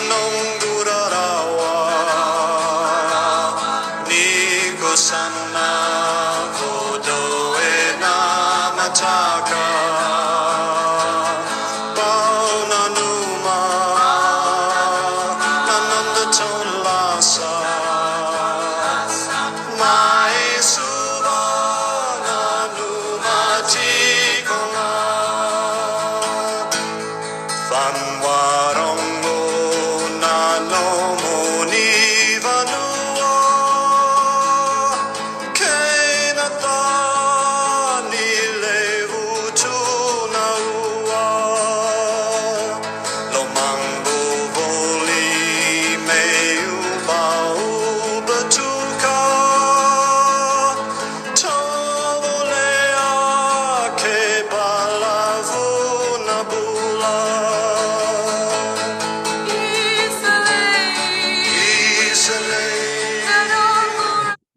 nongurarawa Nigo sana kodo e namataka Pauna numa Nananda tonlasa Mai subana numa tikona Fanwarongo nano monivanua Kenata nilevu tunaua Lomango voli meu bau batuka Tovolea ke balavu nabula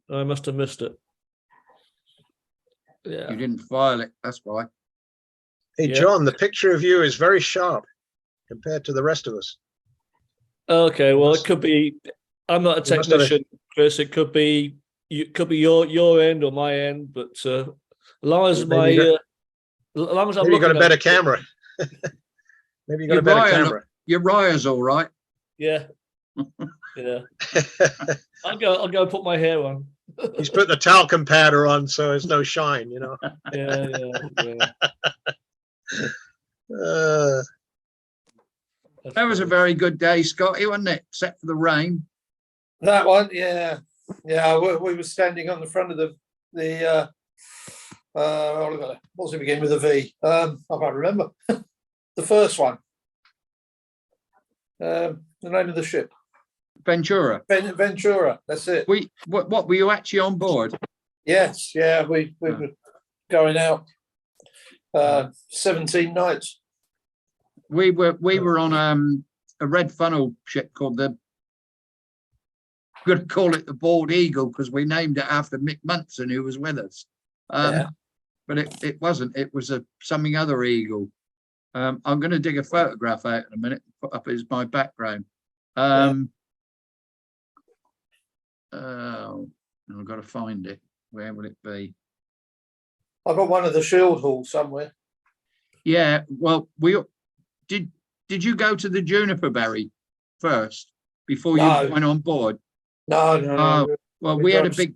I must have missed it. Yeah. You didn't file it, that's why. Hey, Yeah. John, the picture of you is very sharp compared to the rest of us. Okay, well, it could be. I'm not a You must have a- technician, Chris. It could be. It could be your end or my end, but as long as Maybe my, you as long as I'm Maybe you got a looking better at it, camera. Maybe you got a better camera. Uriah's all right. Yeah, yeah. I'll go put my hair on. He's put the talcum powder on, so there's no shine, you know. Yeah. That was a very good day, Scotty, wasn't it? Except for the rain. That one, yeah. We were standing on the front of the what's it begin with a V? I can't remember. The first one. The name of the ship. Ventura. Ventura, that's it. What were you actually on board? Yes, yeah, we were going out 17 nights. We were on a red funnel ship called I'm going to call it the Bald Eagle because we named it after Mick Munson, who was with us. But it wasn't. It was something other eagle. I'm going to dig a photograph out in a minute and put up as my background. I've got to find it. Where will it be? I've got one of the shield halls somewhere. Yeah, well, did you go to the Juniper Berry first before you went on board? No. Well, we had a big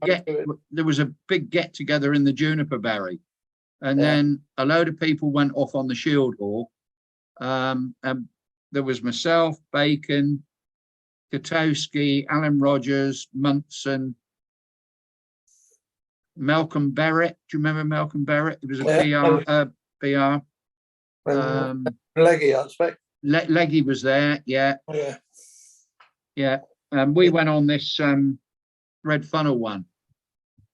there was a big get together in the Juniper Berry, and then a load of people went off on the Shield Hall. And there was myself, Bacon, Katowski, Alan Rogers, Munson, Malcolm Barrett. Do you remember Malcolm Barrett? It was a BR. Leggy, I expect. Leggy was there, yeah. Yeah. We went on this red funnel one.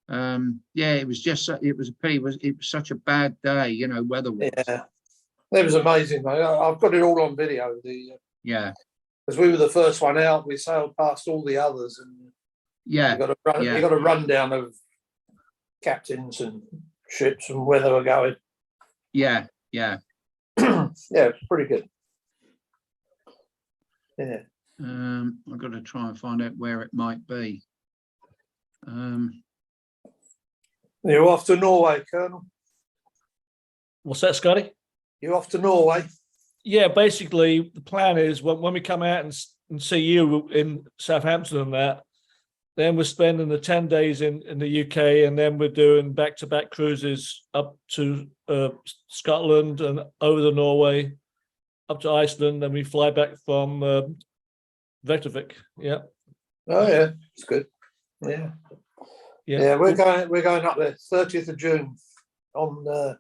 It was just it was a pity. It was such a bad day, you know, weather-wise. Yeah, it was amazing, mate. I've got it all on video. Because we were the first one out, we sailed past all the others, and you got a rundown of captains and ships and where they were going. Yeah. It's pretty good. Yeah. I've got to try and find out where it might be. You're off to Norway, Colonel. What's that, Scotty? You're off to Norway. Yeah, basically the plan is when we come out and see you in Southampton and that, then we're spending the 10 days in the UK, and then we're doing back-to-back cruises up to Scotland and over to Norway, up to Iceland, then we fly back from Reykjavik. Yeah. Oh yeah, it's good. Yeah. We're going up there 30th of June on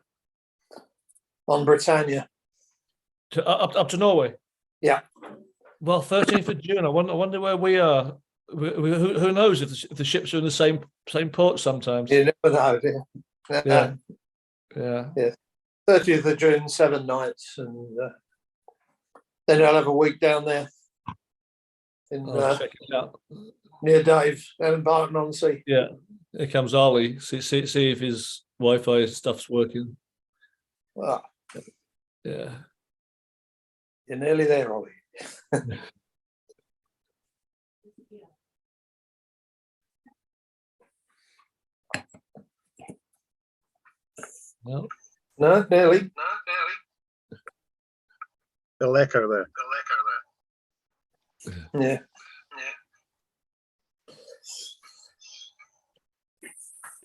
Britannia. Up to Norway. Yeah. Well, 13th of June. I wonder where we are. Who knows if the ships are in the same port sometimes. You never know. Yeah. 30th of June, 7 nights, and then I'll have a week down there in check it out. near Dave and Barton on Sea. Yeah, here comes Ollie. See if his Wi-Fi stuff's working. Ah, Yeah, you're nearly there, Ollie. No. No, nearly. Little echo there. Yeah.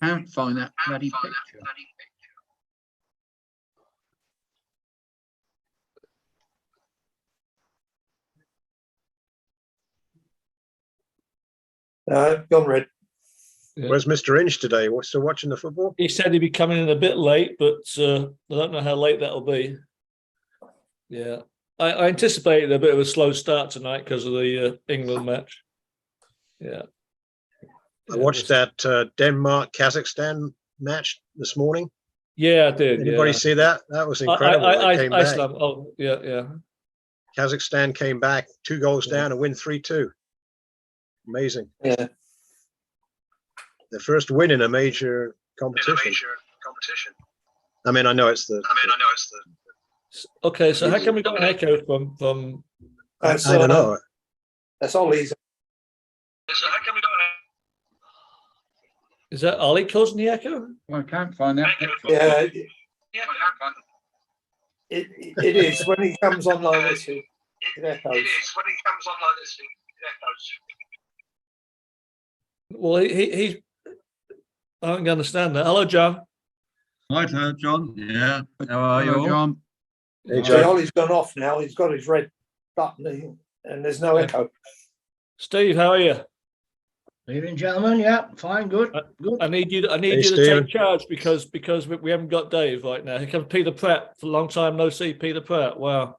Can't find that bloody picture. No, gone red. Yeah. Where's Mr. Inch today? What's still watching the football? He said he'd be coming in a bit late, but I don't know how late that'll be. Yeah, I anticipated a bit of a slow start tonight because of the England match. Yeah. I watched that Denmark Kazakhstan match this morning. Yeah, I did. Anybody Yeah. see that? That was incredible. They came back. Iceland. Oh, yeah, yeah. Kazakhstan came back 2 goals down and win 3-2. Amazing. Yeah. The first win in a major competition. I mean, I know it's the. Okay, so how come we got an echo from? I don't know. That's Ollie's. Is that Ollie causing the echo? Well, I can't find that picture. Yeah. It is when he comes on like this. It echoes. Well, he I don't understand that. Hello, John. Hi, John. Yeah. How are you Hello, all? John. Hey, So Joe. Ollie's gone off now. He's got his red button and there's no echo. Steve, how are you? Evening, gentlemen. Yeah, fine, good, good. I need you Hey, to Stephen. take charge because we haven't got Dave right now. Here comes Peter Pratt. For a long time no see. Peter Pratt. Wow.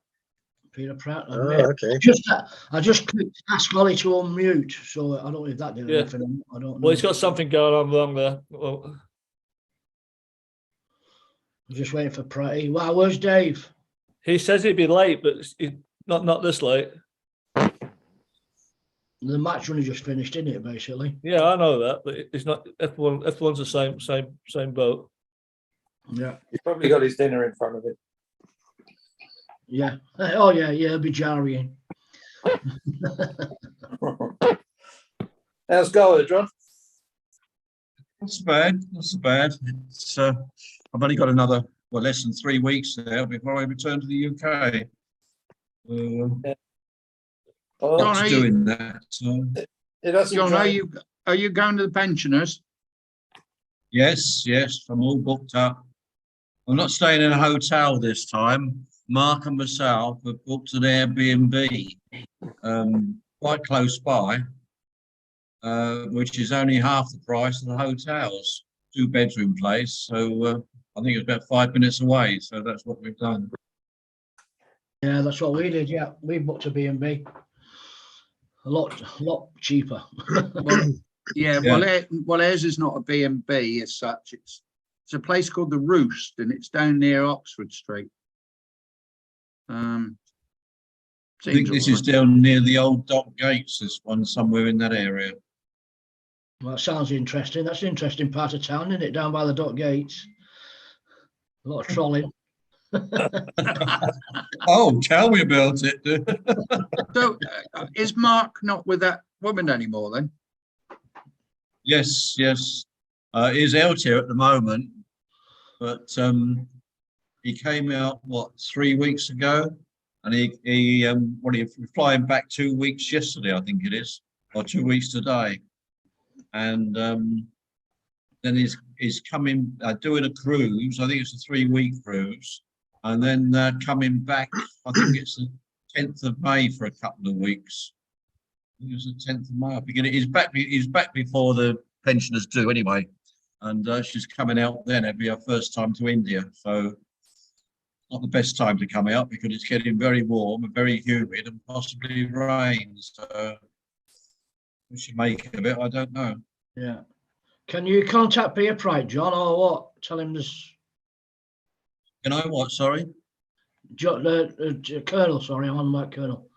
Peter Pratt. Oh, okay. I just clicked ask Ollie to unmute, so I don't know if that did Yeah. anything. I don't know. Well, he's got something going on wrong there. Well, I'm just waiting for Pratt. Wow, where's Dave? he says he'd be late, but not this late. The match only just finished, isn't it? Basically. Yeah, I know that, but it's not. F1's the same boat. Yeah. He's probably got his dinner in front of him. Yeah. Oh yeah, yeah. It'll be jarring. How's Goa, John? Not so bad. Not so bad. It's, I've only got another, less than 3 weeks there before I return to the UK. Oh, John, What's doing that? it doesn't John, drain. are you going to the pensioners? Yes, I'm all booked up. I'm not staying in a hotel this time. Mark and myself have booked an Airbnb quite close by, which is only half the price of the hotels. 2-bedroom place, so I think it's about 5 minutes away. So that's what we've done. Yeah, that's what we did. Yeah, we booked a B&B. A lot cheaper. Yeah, Yeah. well, ours is not a B&B as such. It's a place called the Roost, and it's down near Oxford Street. I Seems think this all is right. down near the old dock gates. This one somewhere in that area. Well, that sounds interesting. That's an interesting part of town, isn't it? Down by the dock gates. A lot of trolling. Oh, tell me about it. So, is Mark not with that woman anymore then? Yes. He's out here at the moment, but he came out 3 weeks ago, and he was flying back 2 weeks yesterday, I think it is, or 2 weeks today, and then he's coming doing a cruise. I think it's a 3-week cruise, and then coming back. I think it's the 10th of May for a couple of weeks. I think it's the 10th of May. I think he's back. He's back before the pensioners do anyway, and she's coming out then. It'll be her first time to India, so not the best time to come out because it's getting very warm and very humid and possibly rain. So we should make of it. I don't know. Yeah. Can you contact Peter Pratt, John, or what? Tell him this. You know what? Sorry. Colonel, sorry, I'm on that Colonel.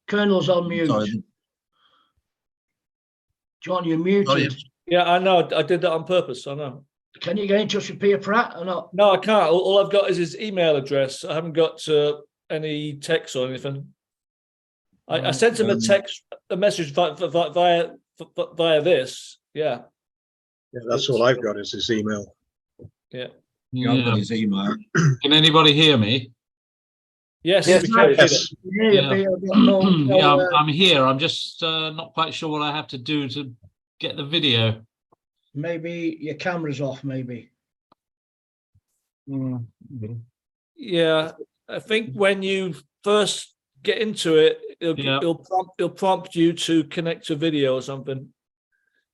Colonel's on mute. Sorry. John, you're muted. Sorry. Yeah, I know. I did that on purpose. I know. Can you get in touch with Peter Pratt or not? No, I can't. All I've got is his email address. I haven't got any text or anything. I sent him a message via this. Yeah. Yeah, that's all I've got is his email. Yeah. Yeah, I've got his email. Can anybody hear me? Yes, Yes, we can. Yes. Yeah, I'm here. I'm just not quite sure what I have to do to get the video. Maybe your camera's off, maybe. Yeah, I think when you first get into it, Yeah. it'll prompt you to connect to video or something.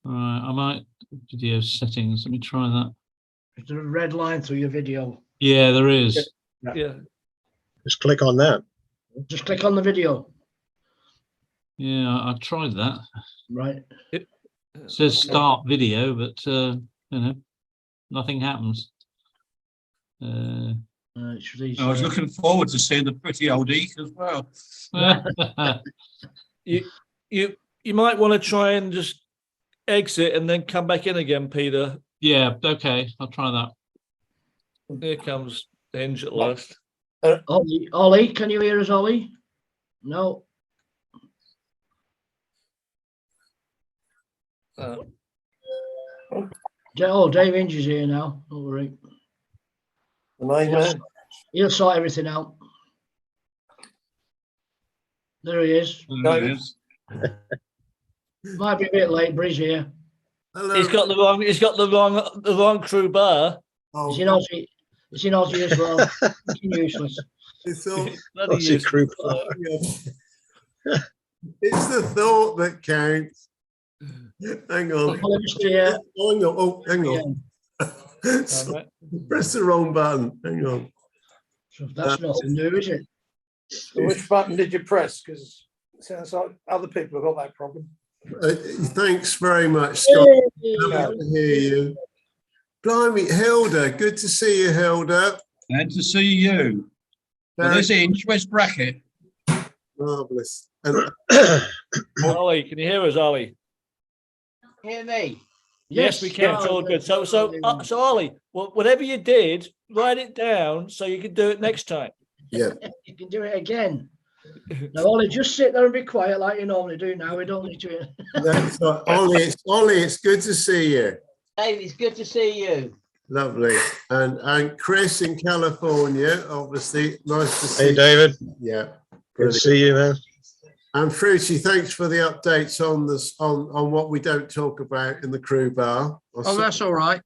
All right, I might video settings. Let me try that. Is there a red line through your video? Yeah, there is. Yeah. Just click on that. Just click on the video. Yeah, I tried that. Right. It says start video, but you know, nothing happens. I was looking forward to seeing the pretty old Eek as well. You might want to try and just exit and then come back in again, Peter. Yeah, okay, I'll try that. Here comes Hinge at last. Ollie, can you hear us, Ollie? No. Oh, Dave Hinge is here now. Don't worry. The main man. He'll sort everything out. There he is. There it is. Might be a bit late, but he's here. Hello. He's got the wrong crew bar. He's in Aussie. He's in Aussie as well. Fucking useless. It's all, Bloody Aussie useless. crew. it's the thought that counts. Hang on. Yeah. Hang on. Oh, hang on. So, press the wrong button. Hang on. So that's nothing new, is it? So which button did you press? Because it sounds like other people have got that problem. Thanks very much, Scott. Lovely to hear you. Blimey, Hilda. Good to see you, Hilda. And to see you. Well, this Inch, where's Bracket? Marvellous. And Ollie, can you hear us, Ollie? Hear me? Yes, we can. It's all good. So Ollie, whatever you did, write it down so you can do it next time. yeah. You can do it again. Now, Ollie, just sit there and be quiet like you normally do now. We don't need to. That's right. Ollie, it's good to see you. Dave, it's good to see you. Lovely. And Chris in California, obviously. Nice to see Hey, David. Yeah. Good to see you, man. And Fruity, thanks for the updates on this on what we don't talk about in the crew bar. Oh, that's all right.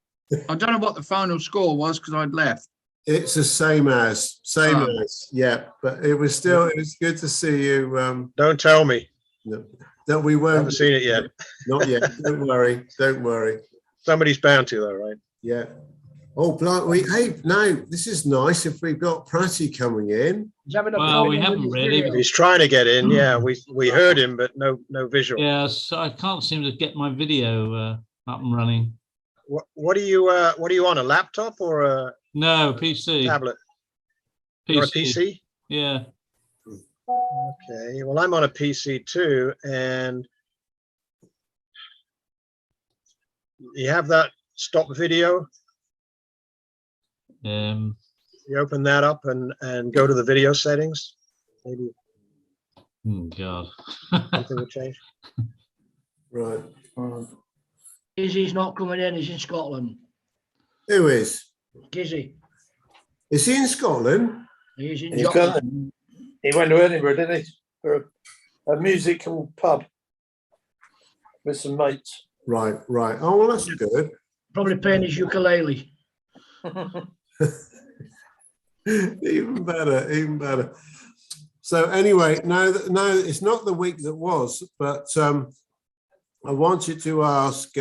I don't know what the final score was because I'd left. It's the same as, yeah. But it was good to see you. Don't tell me. That we I won't. haven't seen it yet. Not yet. Don't worry. Don't worry. Somebody's bound to, though, right? Yeah. Oh, hey, no, this is nice if we've got Pratty coming in. Well, we haven't really. He's trying to get in. Yeah, we heard him, but no visual. Yeah, so I can't seem to get my video up and running. What are you on, a laptop or a No, PC. tablet? PC. You're a PC? Yeah. Okay. Well, I'm on a PC too, and you have that stop video. You open that up and go to the video settings. Maybe Oh God. something will change. Right. Gizzy's not coming in. He's in Scotland. Who is? Gizzy. Is he in Scotland? He's in He's Scotland. He went to Edinburgh, didn't he? For a musical pub with some mates. Right. Oh, well, that's good. Probably playing his ukulele. Even better. So anyway, no, it's not the week that was, but I wanted to ask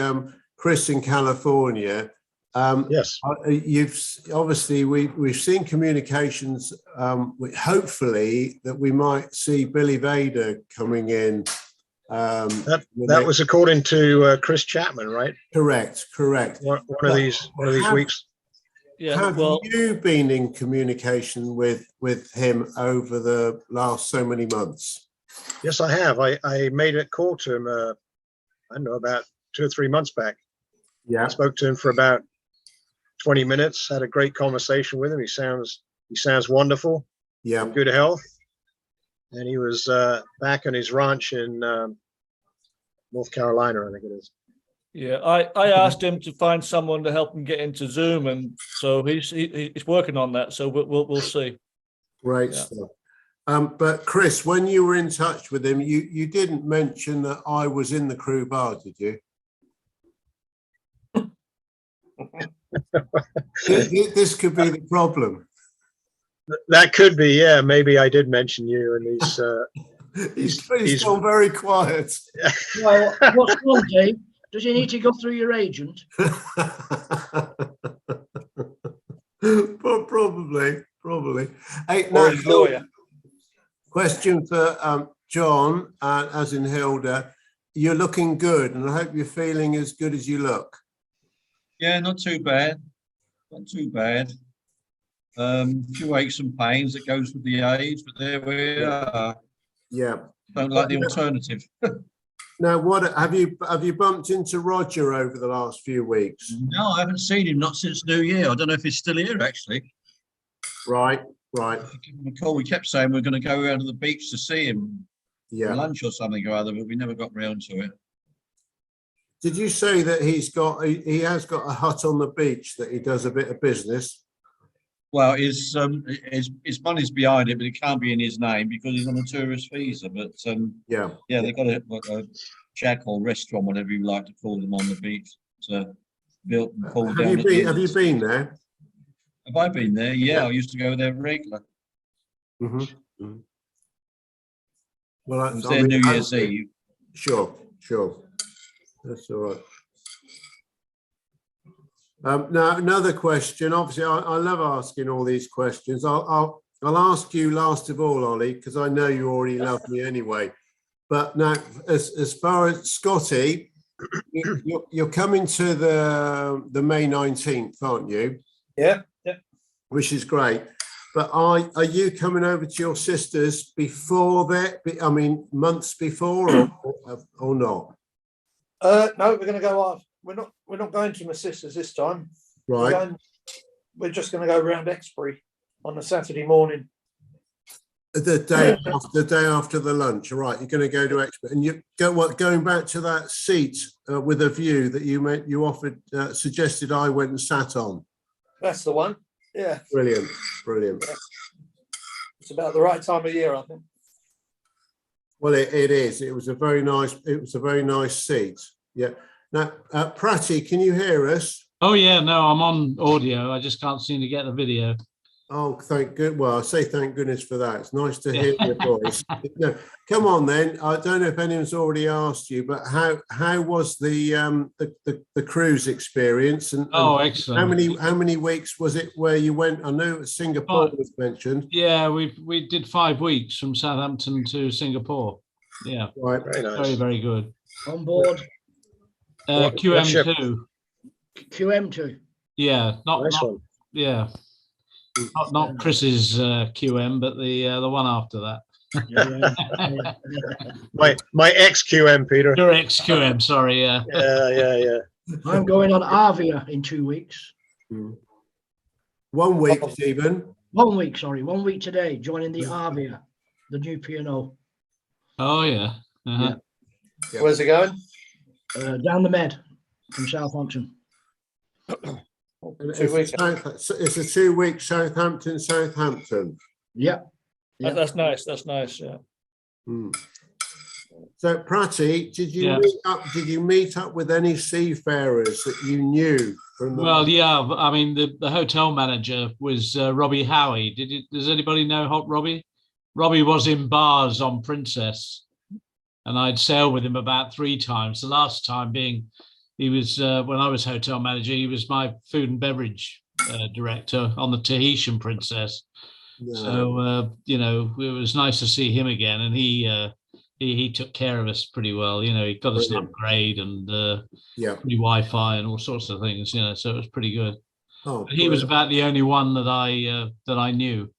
Chris in California. Yes. We've seen communications. Hopefully that we might see Billy Vader coming in. That was according to Chris Chapman, right? Correct. One of these weeks. Yeah. Have you been in communication with him over the last so many months? Yes, I have. I made a call to him. I don't know, about 2 or 3 months back. Yeah. I spoke to him for about 20 minutes. Had a great conversation with him. He sounds wonderful. Yeah. In good health. And he was back on his ranch in North Carolina, I think it is. Yeah, I asked him to find someone to help him get into Zoom, and so he's working on that. So we'll see. Great stuff. But Chris, when you were in touch with him, you didn't mention that I was in the crew bar, did you? This could be the problem. That could be, yeah. Maybe I did mention you, and he's gone very quiet. Well, what's wrong, Dave? Does he need to go through your agent? Probably. Hey, Or his lawyer. Question for John, as in Hilda. You're looking good, and I hope you're feeling as good as you look. Yeah, not too bad. Not too bad. Few aches and pains that goes with the age, but there we are. Yeah. Don't like the alternative. Now, what have you bumped into Roger over the last few weeks? No, I haven't seen him, not since New Year. I don't know if he's still here, actually. Right. I give him a call. We kept saying we're going to go out to the beach to see him. Yeah. For lunch or something or other, but we never got round to it. Did you say that he has got a hut on the beach that he does a bit of business? Well, his money's behind it, but it can't be in his name because he's on a tourist visa. But yeah, they've got a shack or restaurant, whatever you like to call them, on the beach. So built and pulled down. Have you been there? Have I been there? Yeah, I used to go there regular. Mm-hmm. Well, I was there New Year's Eve. Sure. That's all right. Now, another question. Obviously, I love asking all these questions. I'll ask you last of all, Ollie, because I know you already love me anyway. But now, as far as Scotty, you're coming to the May 19th, aren't you? Yeah. Which is great. But are you coming over to your sisters before that? I mean, months before or not? No, we're going to go off. We're not going to my sister's this time. Right. We're just going to go around Exbury on a Saturday morning. The day after the lunch. All right, you're going to go to Exbury, and you going back to that seat with a view that you offered, suggested I went and sat on. That's the one. Yeah. Brilliant. Yeah. It's about the right time of year, I think. Well, it is. It was a very nice seat. Yeah. Now, Pratty, can you hear us? Oh yeah, no, I'm on audio. I just can't seem to get the video. Oh, thank good. Well, I say thank goodness for that. It's nice to hear your voice. No, come on then. I don't know if anyone's already asked you, but how was the cruise experience? And excellent. How many weeks was it where you went? I know Singapore was mentioned. Yeah, we did 5 weeks from Southampton to Singapore. Yeah, right. Very nice. Very, very good. On board QM2. QM2. Yeah, nice one. Yeah. Not Chris's QM, but the one after that. My ex-QM, Peter. Your ex-QM, sorry, yeah. Yeah. I'm going on Avia in 2 weeks. 1 week, Stephen. 1 week, sorry. 1 week today, joining the Avia, the new P&O. Oh, yeah. Uh-huh. Yeah. Where's it going? Down the Med from Southampton. It's a 2 week Southampton. Yeah. That's nice. Yeah. So, Pratty, did you meet up with any seafarers that you knew from the... Well, yeah. I mean, the hotel manager was Robbie Howie. Does anybody know Robbie? Robbie was in bars on Princess, and I'd sailed with him about 3 times. The last time being, he was when I was hotel manager. He was my food and beverage director on the Tahitian Princess. Yeah. So it was nice to see him again, and he took care of us pretty well. He got us an upgrade and free Wi-Fi and all sorts of things. So it was pretty good. Oh, he was about the only one that I knew.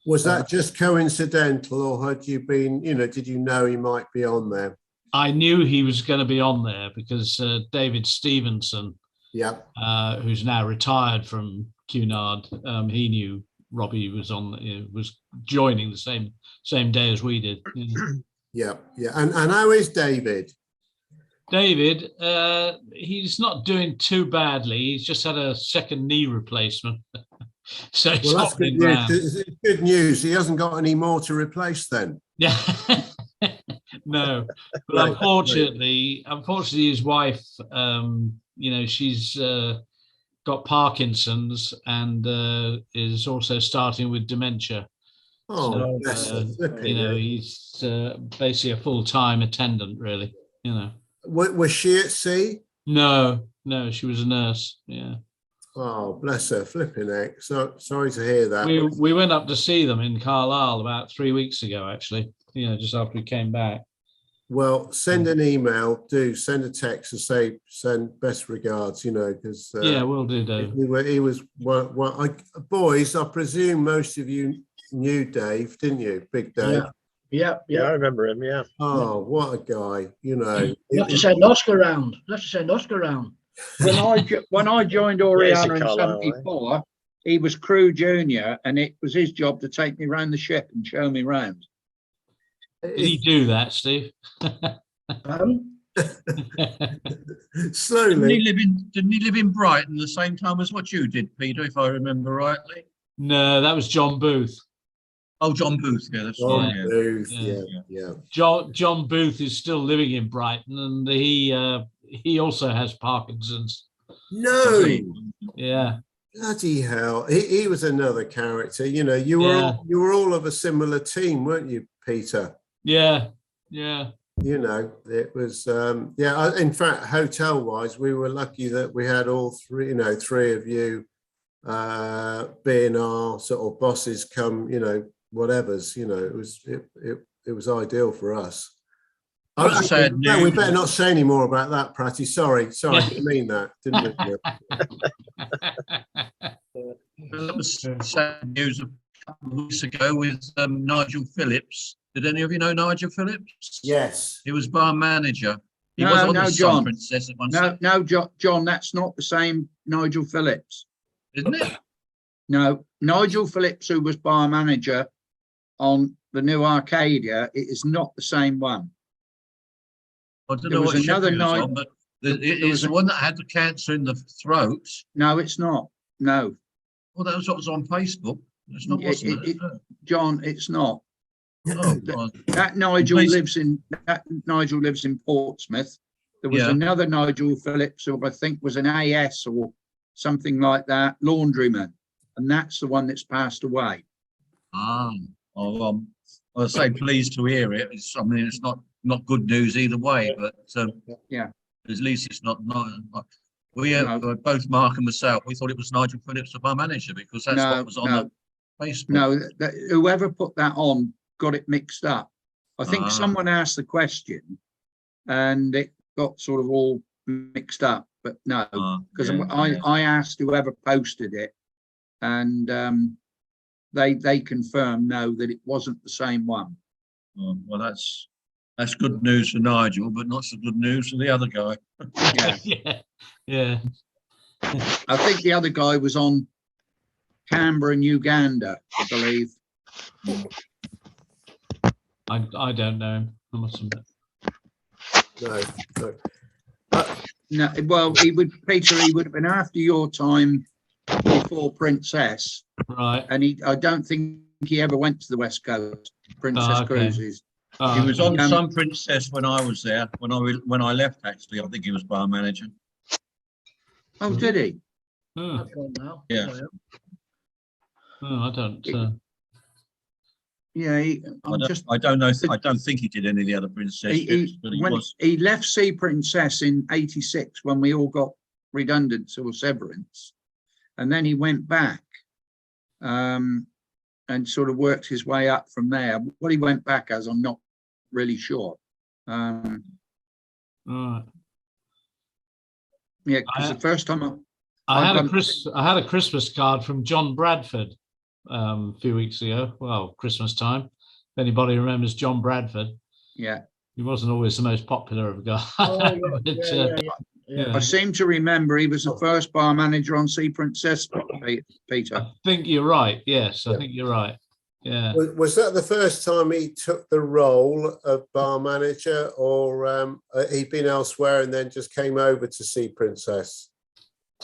Was that just coincidental, or had you been? Did you know he might be on there? I knew he was going to be on there because David Stevenson, who's now retired from Cunard, he knew Robbie was was joining the same day as we did. Yeah. And how is David? David, he's not doing too badly. He's just had a second knee replacement. So it's Well, that's good hobbling news. round. It's good news. He hasn't got any more to replace then. Yeah. No, but Right, unfortunately, his wife, she's got Parkinson's and is also starting with dementia. Oh, So, bless her. Flipping heck. he's basically a full-time attendant, really. Was she at sea? No, she was a nurse. Yeah. Oh, bless her. Flipping heck. So sorry to hear that. We went up to see them in Carlisle about 3 weeks ago, actually. Just after we came back. Well, send an email, send a text and send best regards, because yeah, we'll do, Dave. He was boys, I presume most of you knew Dave, didn't you? Big Dave. Yeah, I remember him. Yeah. Oh, what a guy, You have to send Oscar round. When I joined Oriana in Carlisle, 74, he was crew junior, and it was his job to take me around the ship and show me around. Did he do that, Steve? Slowly. Didn't he live in Brighton the same time as what you did, Peter, if I remember rightly? No, that was John Booth. Oh, John Booth. Yeah, that's John right. Booth, Yeah. yeah. John Booth is still living in Brighton, and he also has Parkinson's. No. Yeah. Bloody hell. He was another character. You were all of a similar team, weren't you, Peter? Yeah. It was in fact, hotel wise, we were lucky that we had all three of you being our sort of bosses come, whatever's, it was ideal for us. No, we better not say any more about that, Pratty. Sorry, I didn't mean that. Didn't mean That was sad news a couple of weeks ago with Nigel Phillips. Did any of you know Nigel Phillips? Yes. He was bar manager. He was on the Sun John. Princess at one No, John, that's not the same Nigel Phillips. isn't it? No, Nigel Phillips, who was bar manager on the new Arcadia, it is not the same one. I don't There know was what another ship he was night- on, but it is the one that had the cancer in the throat. No, it's not. No, Well, that was what was on Facebook. It's not, wasn't it? John, it's not. Oh, God. That Nigel Please. lives in Portsmouth. There was Yeah. another Nigel Phillips, who I think was an AS or something like that, laundryman, and that's the one that's passed away. Oh, I say pleased to hear it. It's not good news either way, but Yeah. at least it's not. We both Mark and myself, we thought it was Nigel Phillips, the bar manager, because that's what was on the Facebook. No, whoever put that on got it mixed up. I think someone asked the question, and it got sort of all mixed up. But no, because I asked whoever posted it, and they confirmed no, that it wasn't the same one. Well, that's good news for Nigel, but not so good news for the other guy. Yeah. I think the other guy was on Canberra and Uganda, I believe. I don't know him, I must admit. No. No, well, Peter, he would have been after your time, before Princess, Right. and I don't think he ever went to the West Coast Princess Cruises. He was on Sun Princess when I was there. When I left, actually, I think he was bar manager. Oh, did he? Oh, Yeah. I don't. Yeah, I don't know. I don't think he did any of the other princess ships, but he was. He left Sea Princess in '86 when we all got redundant or severance, and then he went back and sort of worked his way up from there. What he went back as, I'm not really sure. Right. Yeah, because the first time I had a Christmas card from John Bradford a few weeks ago. Well, Christmas time. If anybody remembers John Bradford. Yeah. He wasn't always the most popular of guys. I seem to remember he was the first bar manager on Sea Princess, Peter. I think you're right. Yes, I think you're right. Yeah. Was that the first time he took the role of bar manager, or he'd been elsewhere and then just came over to see Princess?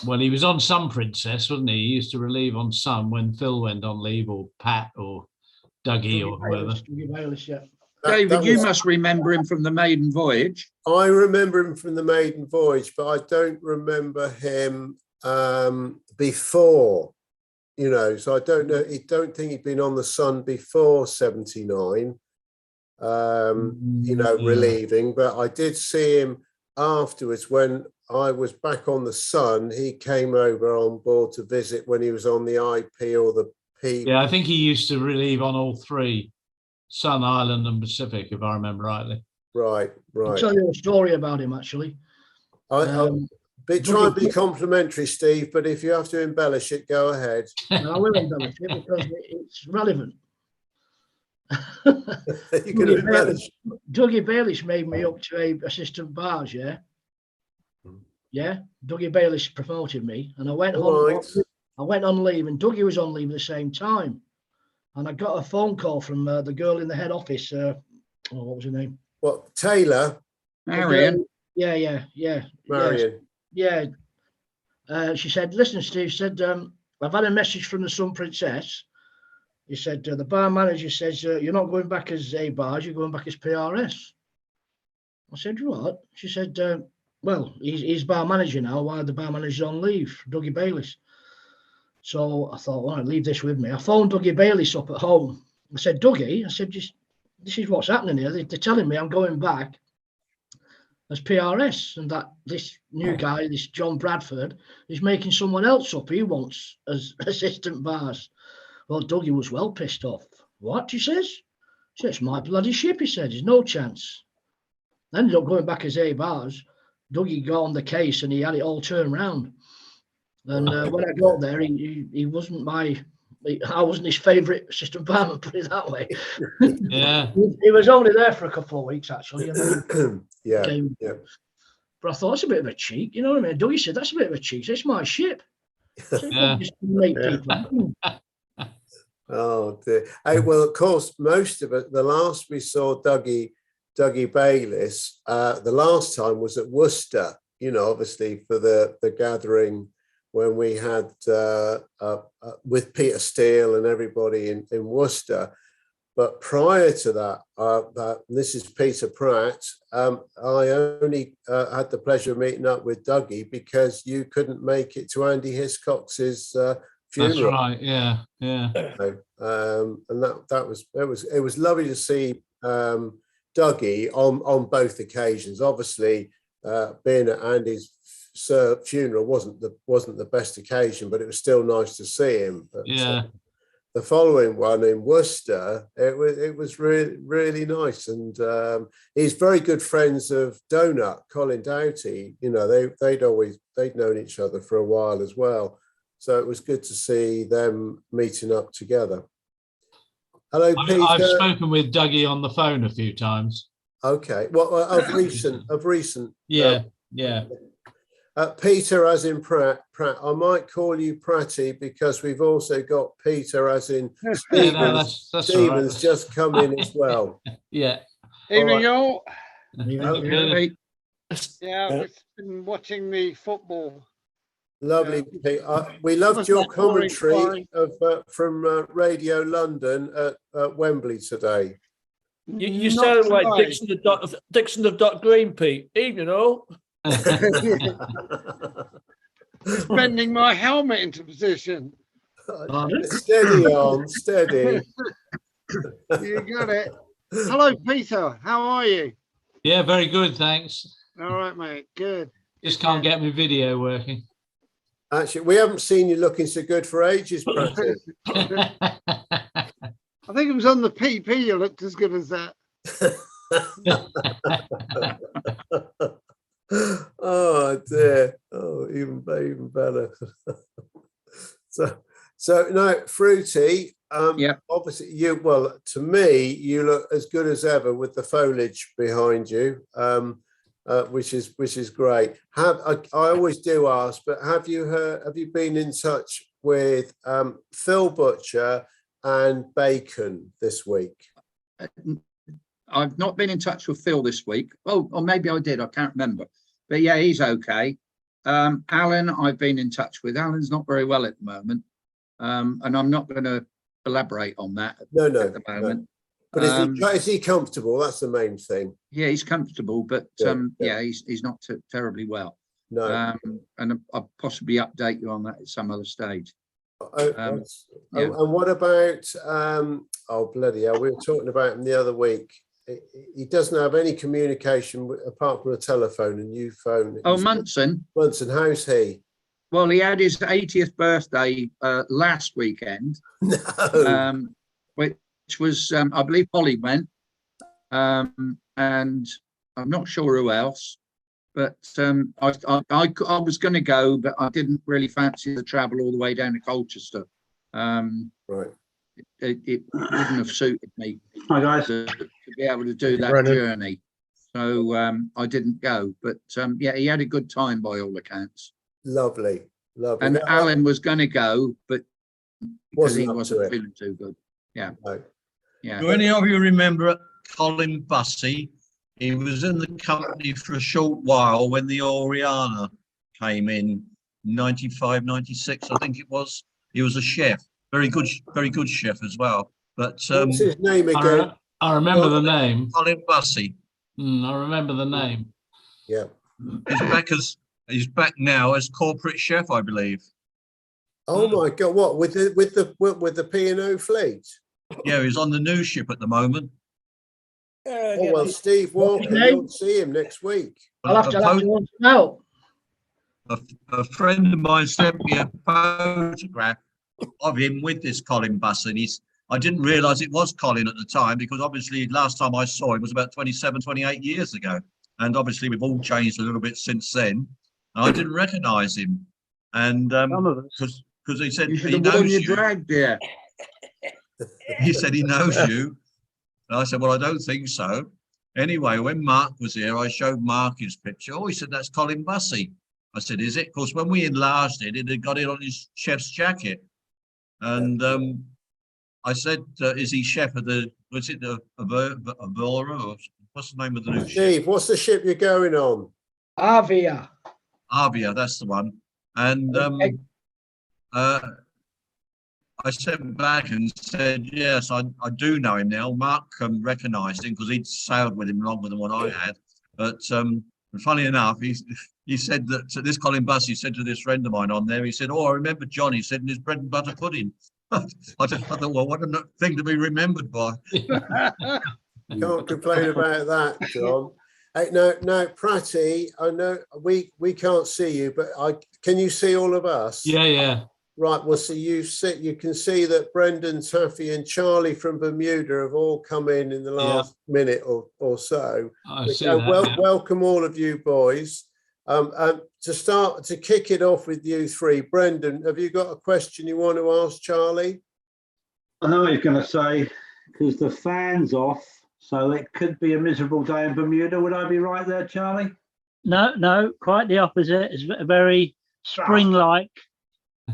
Well, he was on some Princess, wasn't he? He used to relieve on some when Phil went on leave, or Pat, or Dougie, or whoever. Dougie Bayliss, yeah. David, you must remember him from the maiden voyage. I remember him from the maiden voyage, but I don't remember him before, you know, so I don't know. I don't think he'd been on the Sun before 79, you know, relieving, but I did see him afterwards when I was back on the Sun. He came over on board to visit when he was on the IP or the P. Yeah, I think he used to relieve on all three, Sun, Island and Pacific, if I remember rightly. Right. I'll tell you a story about him, actually. Try and be complimentary, Steve, but if you have to embellish it, go ahead. I will embellish it because it's relevant. You can embellish. Dougie Bayliss made me up to a assistant bars, yeah? Yeah, Dougie Bayliss promoted me, and I went on. I went on leave, and Dougie was on leave at the same time. And I got a phone call from the girl in the head office. What was her name? What, Taylor? Marion. Yeah. Marion. Yeah. She said, listen, Steve, said, I've had a message from the Sun Princess. He said, the bar manager says, you're not going back as A bars, you're going back as PRS. I said, what? She said, well, he's bar manager now while the bar manager's on leave, Dougie Bayliss. So I thought, well, leave this with me. I phoned Dougie Bayliss up at home. I said, Dougie, I said, this is what's happening here. They're telling me I'm going back as PRS, and that this new guy, this John Bradford, is making someone else up he wants as assistant bars. Well, Dougie was well pissed off. What, he says? He said, it's my bloody ship, he said. There's no chance. I ended up going back as A bars. Dougie got on the case and he had it all turned round. And when I got there, he wasn't I wasn't his favourite assistant barman, put it that way. Yeah. He was only there for a couple of weeks, actually. Yeah. But I thought, that's a bit of a cheek, you know what I mean? Dougie said, that's a bit of a cheek. It's my ship. So people. Oh dear. Hey, well, of course, most of it, the last we saw Dougie Bayliss, the last time was at Worcester, you know, obviously for the gathering when we had with Peter Steele and everybody in Worcester. But prior to that, this is Peter Pratt. I only had the pleasure of meeting up with Dougie because you couldn't make it to Andy Hiscox's funeral. That's right. Yeah. And it was lovely to see Dougie on both occasions. Obviously, being at Andy's funeral wasn't the best occasion, but it was still nice to see him. But, yeah. The following one in Worcester, it was really nice, and he's very good friends of Donut, Colin Doughty. You know, they'd known each other for a while as well, so it was good to see them meeting up together. Hello, Peter. I've spoken with Dougie on the phone a few times. Okay, well, of recent. Yeah. Peter as in Pratt. I might call you Pratty because we've also got Peter as in Stevens. That's Stevens right. just come in as well. Yeah. Evening, y'all. Okay. Yeah, I've been watching the football. Lovely, Peter. We loved your commentary from Radio London at Wembley today. You sound like Dixon of Dot Green, Pete. Evening, all. Bending my helmet into position. Steady on, steady. You got it. Hello, Peter. How are you? Yeah, very good, thanks. All right, mate. Good. Just can't get my video working. Actually, we haven't seen you looking so good for ages, Pratty. I think it was on the PP you looked as good as that. Oh dear. Oh, even better. So no, Fruity. Obviously, to me, you look as good as ever with the foliage behind you, which is great. I always do ask, but have you been in touch with Phil Butcher and bacon this week? I've not been in touch with Phil this week. Oh, or maybe I did. I can't remember. But yeah, he's okay. Alan, I've been in touch with. Alan's not very well at the moment. And I'm not going to elaborate on that at the moment. No. But is he comfortable? That's the main thing. Yeah, he's comfortable, but yeah, he's not terribly well. No. And I'll possibly update you on that at some other stage. And what about oh bloody hell, we were talking about him the other week. He doesn't have any communication apart from a telephone and new phone. Oh, Munson, how's he? Well, he had his 80th birthday last weekend. No. Which was I believe Polly went, and I'm not sure who else, but I was going to go, but I didn't really fancy the travel all the way down to Colchester. Right. It wouldn't have suited me. Hi guys. To be able to do that journey, so I didn't go. But yeah, he had a good time by all accounts. Lovely. And Alan was going to go, but because he wasn't feeling too good. Yeah. No. Yeah. Do any of you remember Colin Bussey? He was in the company for a short while when the Oriana came in 95, 96, I think it was. He was a chef, very good chef as well. But what's his name again? I remember the name. Colin Bussey. I remember the name. Yeah. He's back now as corporate chef, I believe. Oh my God! What with the P&O fleet? Yeah, he's on the new ship at the moment. Oh well, Steve Walker, you'll see him next week. I'll have to want to know. A friend of mine sent me a photograph of him with this Colin Bussey, and I didn't realise it was Colin at the time, because obviously last time I saw him was about 27, 28 years ago, and obviously we've all changed a little bit since then. And I didn't recognise him, and because he said he knows you. Drag there. He said he knows you. And I said, well, I don't think so. Anyway, when Mark was here, I showed Mark his picture. Oh, he said, that's Colin Bussey. I said, is it? Of course, when we enlarged it, it had got it on his chef's jacket. And I said, is he chef of the, was it the Avora? What's the name of the new ship? Steve, what's the ship you're going on? Avia. Avia, that's the one. And I sent back and said, yes, I do know him now. Mark recognised him because he'd sailed with him longer than what I had. But funny enough, he said that this Colin Bussey said to this friend of mine on there, he said, oh, I remember John, he said, in his bread and butter pudding. I thought, well, what a thing to be remembered by. Can't complain about that, John. Hey, no, Pratty, I know we can't see you, but can you see all of us? Yeah. Right, well, so you can see that Brendan, Taffy and Charlie from Bermuda have all come in the last minute or so. I see that. Welcome all of you boys. To kick it off with you three, Brendan, have you got a question you want to ask Charlie? I know what you're going to say, because the fan's off, so it could be a miserable day in Bermuda. Would I be right there, Charlie? No, quite the opposite. It's very spring-like.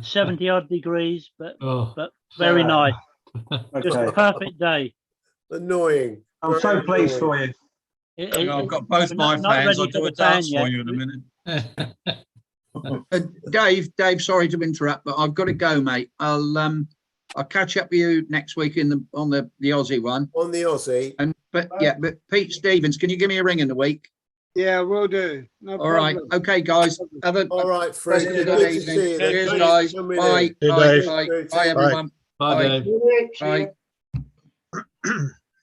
70 odd degrees, but very nice. Just a perfect day. Annoying. I'm so pleased for you. I've got both my fans. I'll do a dance for you in a minute. Dave, sorry to interrupt, but I've got to go, mate. I'll catch up with you next week on the Aussie one. On the Aussie. But Pete Stevens, can you give me a ring in the week? Yeah, we'll do. No all right. Okay, guys. All right, Fred. Good evening. Cheers, guys. Bye. Bye, everyone. Bye. Bye.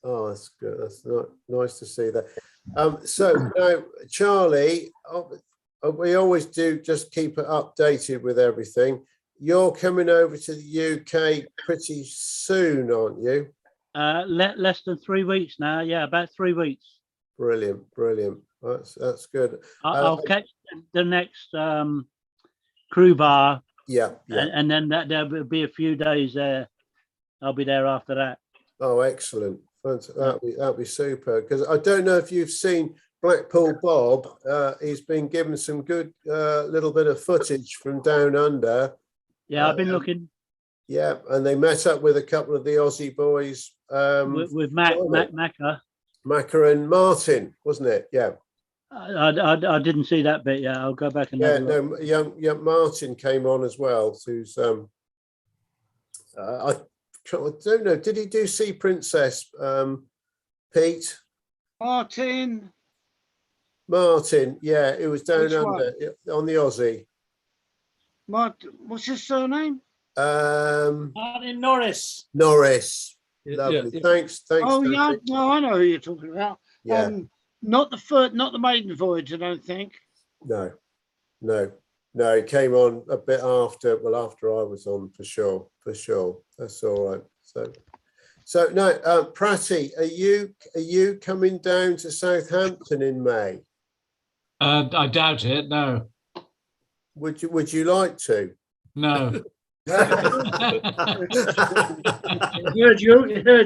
Oh, that's good. That's nice to see that. So now, Charlie, we always do just keep it updated with everything. You're coming over to the UK pretty soon, aren't you? Less than 3 weeks now. Yeah, about 3 weeks. Brilliant. That's good. I'll catch the next crew bar. Yeah. And then there will be a few days there. I'll be there after that. Oh, excellent. That'd be super. Because I don't know if you've seen Blackpool Bob. He's been given some good little bit of footage from down under. Yeah, I've been looking. Yeah, and they met up with a couple of the Aussie boys. With Macca. Macca and Martin, wasn't it? Yeah. I didn't see that bit yet. I'll go back and have a look. Young Martin came on as well. Who's I don't know. Did he do Sea Princess? Pete Martin. Yeah, it was down Which under on the Aussie. What's his surname? Martin Norris. Lovely. Yeah. Thanks. Oh Sophie. yeah, no, I know who you're talking about. Yeah. Not the maiden voyage, I don't think. No. It came on a bit after I was on, for sure. That's all right. So no, Pratty, are you coming down to Southampton in May? I doubt it. No. Would you like to? No. Heard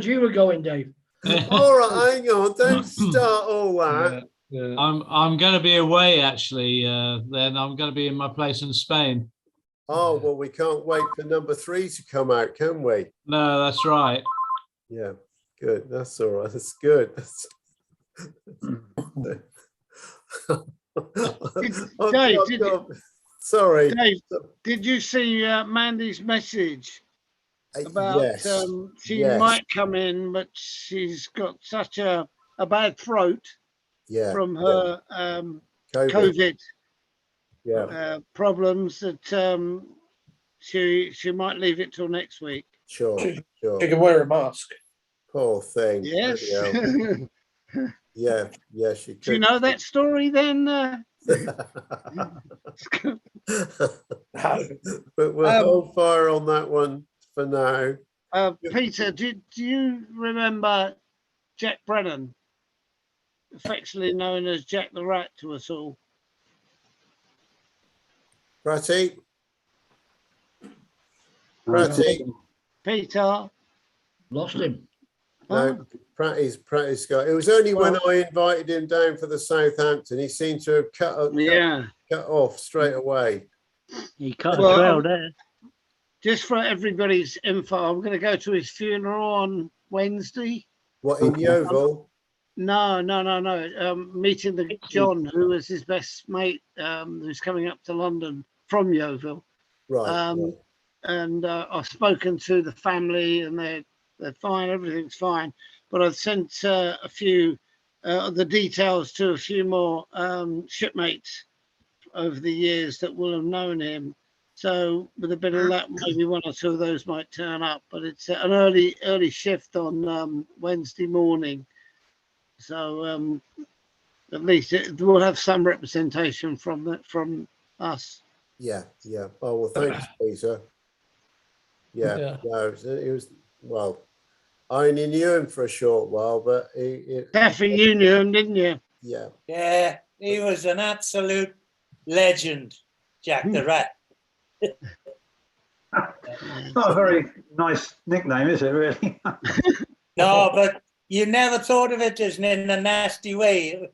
you were going, Dave. All right, hang on, don't start all that. Yeah. I'm going to be away actually. Then I'm going to be in my place in Spain. Oh well, we can't wait for number 3 to come out, can we? No, that's right. Yeah, good. That's all right. That's good. Sorry. Dave, did you see Mandy's message about she might come in, but she's got such a bad throat from her COVID problems that she might leave it till next week. Sure. She can wear a mask. Poor thing. Yes. Yeah, she could. Do you know that story then? But we'll hold fire on that one for now. Peter, do you remember Jack Brennan, affectionately known as Jack the Rat to us all? Pratty? Peter? Lost him. No, Pratty's got. It was only when I invited him down for the Southampton, he seemed to have cut off straight away. He cut a trail there. Just for everybody's info, I'm going to go to his funeral on Wednesday. What, in Yeovil? No. Meeting the John, who was his best mate, who's coming up to London from Yeovil. Right. And I've spoken to the family, and they're fine. Everything's fine. But I've sent a few the details to a few more shipmates over the years that will have known him. So with a bit of luck, maybe 1 or 2 of those might turn up. But it's an early shift on Wednesday morning. So at least we'll have some representation from us. Yeah. Oh well, thanks, Peter. Yeah. No, it was well. I only knew him for a short while, but Taffy, you knew him, didn't you? Yeah. Yeah, he was an absolute legend, Jack the Rat. Not a very nice nickname, is it, really? No, but you never thought of it as in a nasty way.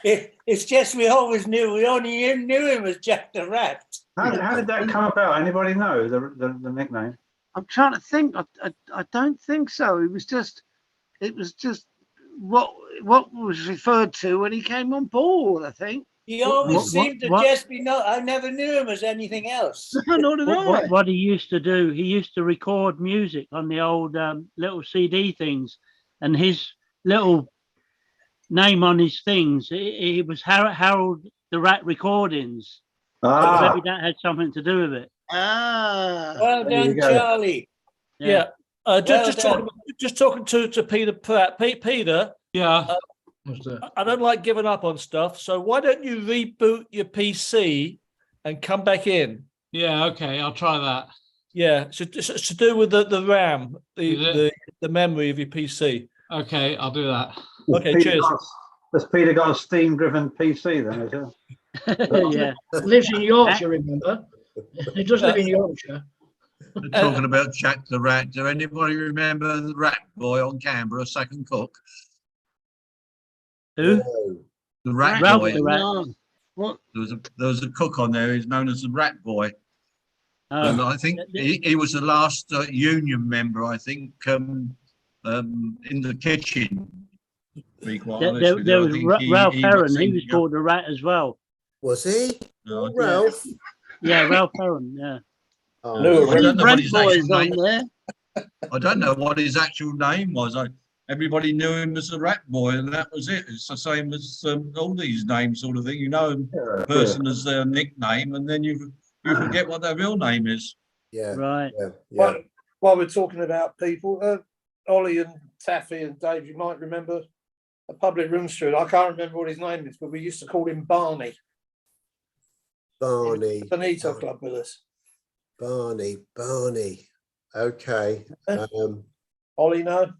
It's just we only knew him as Jack the Rat. How did that come about? Anybody know the nickname? I'm trying to think. I don't think so. It was just what was referred to when he came on board, I think. He always seemed to just be I never knew him as anything else. Not at all. What he used to do, he used to record music on the old little CD things, and his little name on his things, it was Harold the Rat Recordings. Maybe that had something to do with it. Well done, Charlie. Yeah. Just talking to Peter Pratt. Peter. Yeah. I don't like giving up on stuff. So why don't you reboot your PC and come back in? Yeah. Okay. I'll try that. Yeah. So it's to do with the RAM, the memory of your PC. Okay. I'll do that. Okay. Cheers. Has Peter got a steam-driven PC then? Is it? Yeah. Lives in Yorkshire, remember? He does live in Yorkshire. They're talking about Jack the Rat. Do anybody remember the Rat Boy on Canberra, second cook? Who? The Rat Ralph Boy. the Rat. What? There was a cook on there who's known as the Rat Boy. And I think he was the last union member, I think, in the kitchen. To be quite honest with you, There I was think Ralph Heron. He seen- was called the Rat as well. Was he? No, I- Ralph? Yeah, Ralph Heron. Yeah. Oh, No, I don't know what Brent his actual Boys on name. there. I don't know what his actual name was. Everybody knew him as the Rat Boy, and that was it. It's the same as all these names, sort of thing. You know, a person as their nickname, and then you forget what their real name is. yeah. Right. Yeah. Yeah. While we're talking about people, Ollie and Taffy and Dave, you might remember a public room steward. I can't remember what his name is, but we used to call him Barney. Barney. Bonito Club with us. Barney. Okay. Ollie, no?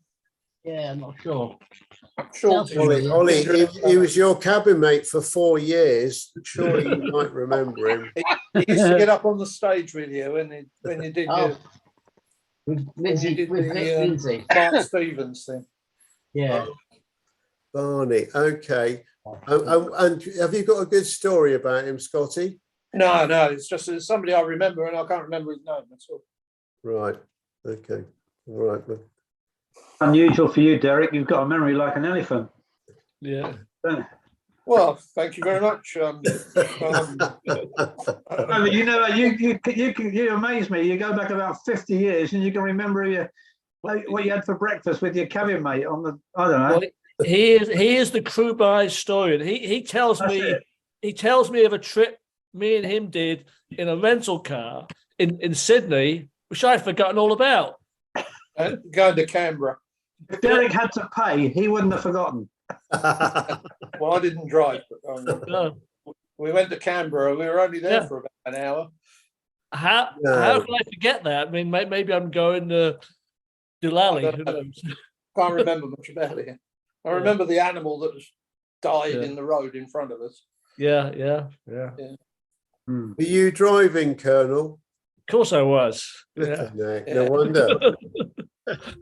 Yeah, I'm not sure. Short. Ollie, he was your cabin mate for 4 years. Surely you might remember him. He used to get up on the stage with you when you did Oh, the Mark Stevens thing. Yeah. Barney. Okay. And have you got a good story about him, Scotty? No, it's just somebody I remember and I can't remember his name. That's all. Right. Okay. All right. Well, Unusual for you, Derek. You've got a memory like an elephant. Yeah. Well, thank you very much. No, but you know, you amaze me. You go back about 50 years and you can remember what you had for breakfast with your cabin mate on the, I don't know. Well, he is the crew by historian. He tells That's me it. he tells me of a trip me and him did in a rental car in Sydney, which I'd forgotten all about. Going to Canberra. If Derek had to pay, he wouldn't have forgotten. Well, I didn't drive, but No. we went to Canberra. We were only there for about an hour. How can I forget that? I mean, maybe I'm going to Dulali. Who knows? Can't remember much about it. I remember the animal that was died in the road in front of us. Yeah. Were you driving, Colonel? Of course I was. Yeah. No wonder.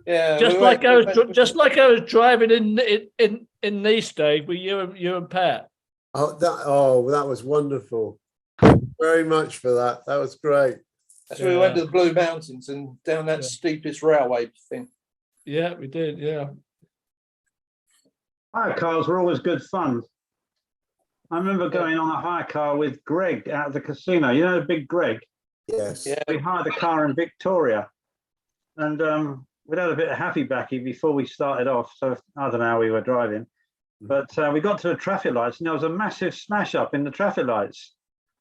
Yeah, Just like I was driving in Nice, Dave, with you and Pat. That was wonderful. Thank you very much for that. That was great. That's where we went to the Blue Mountains and down that steepest railway thing. Yeah, we did. Yeah. Hire cars were always good fun. I remember going on a hire car with Greg out of the casino. You know, the big Greg. Yes. Yeah. We hired a car in Victoria, and we'd had a bit of happy backy before we started off. So I don't know how we were driving, but we got to the traffic lights, and there was a massive smash up in the traffic lights,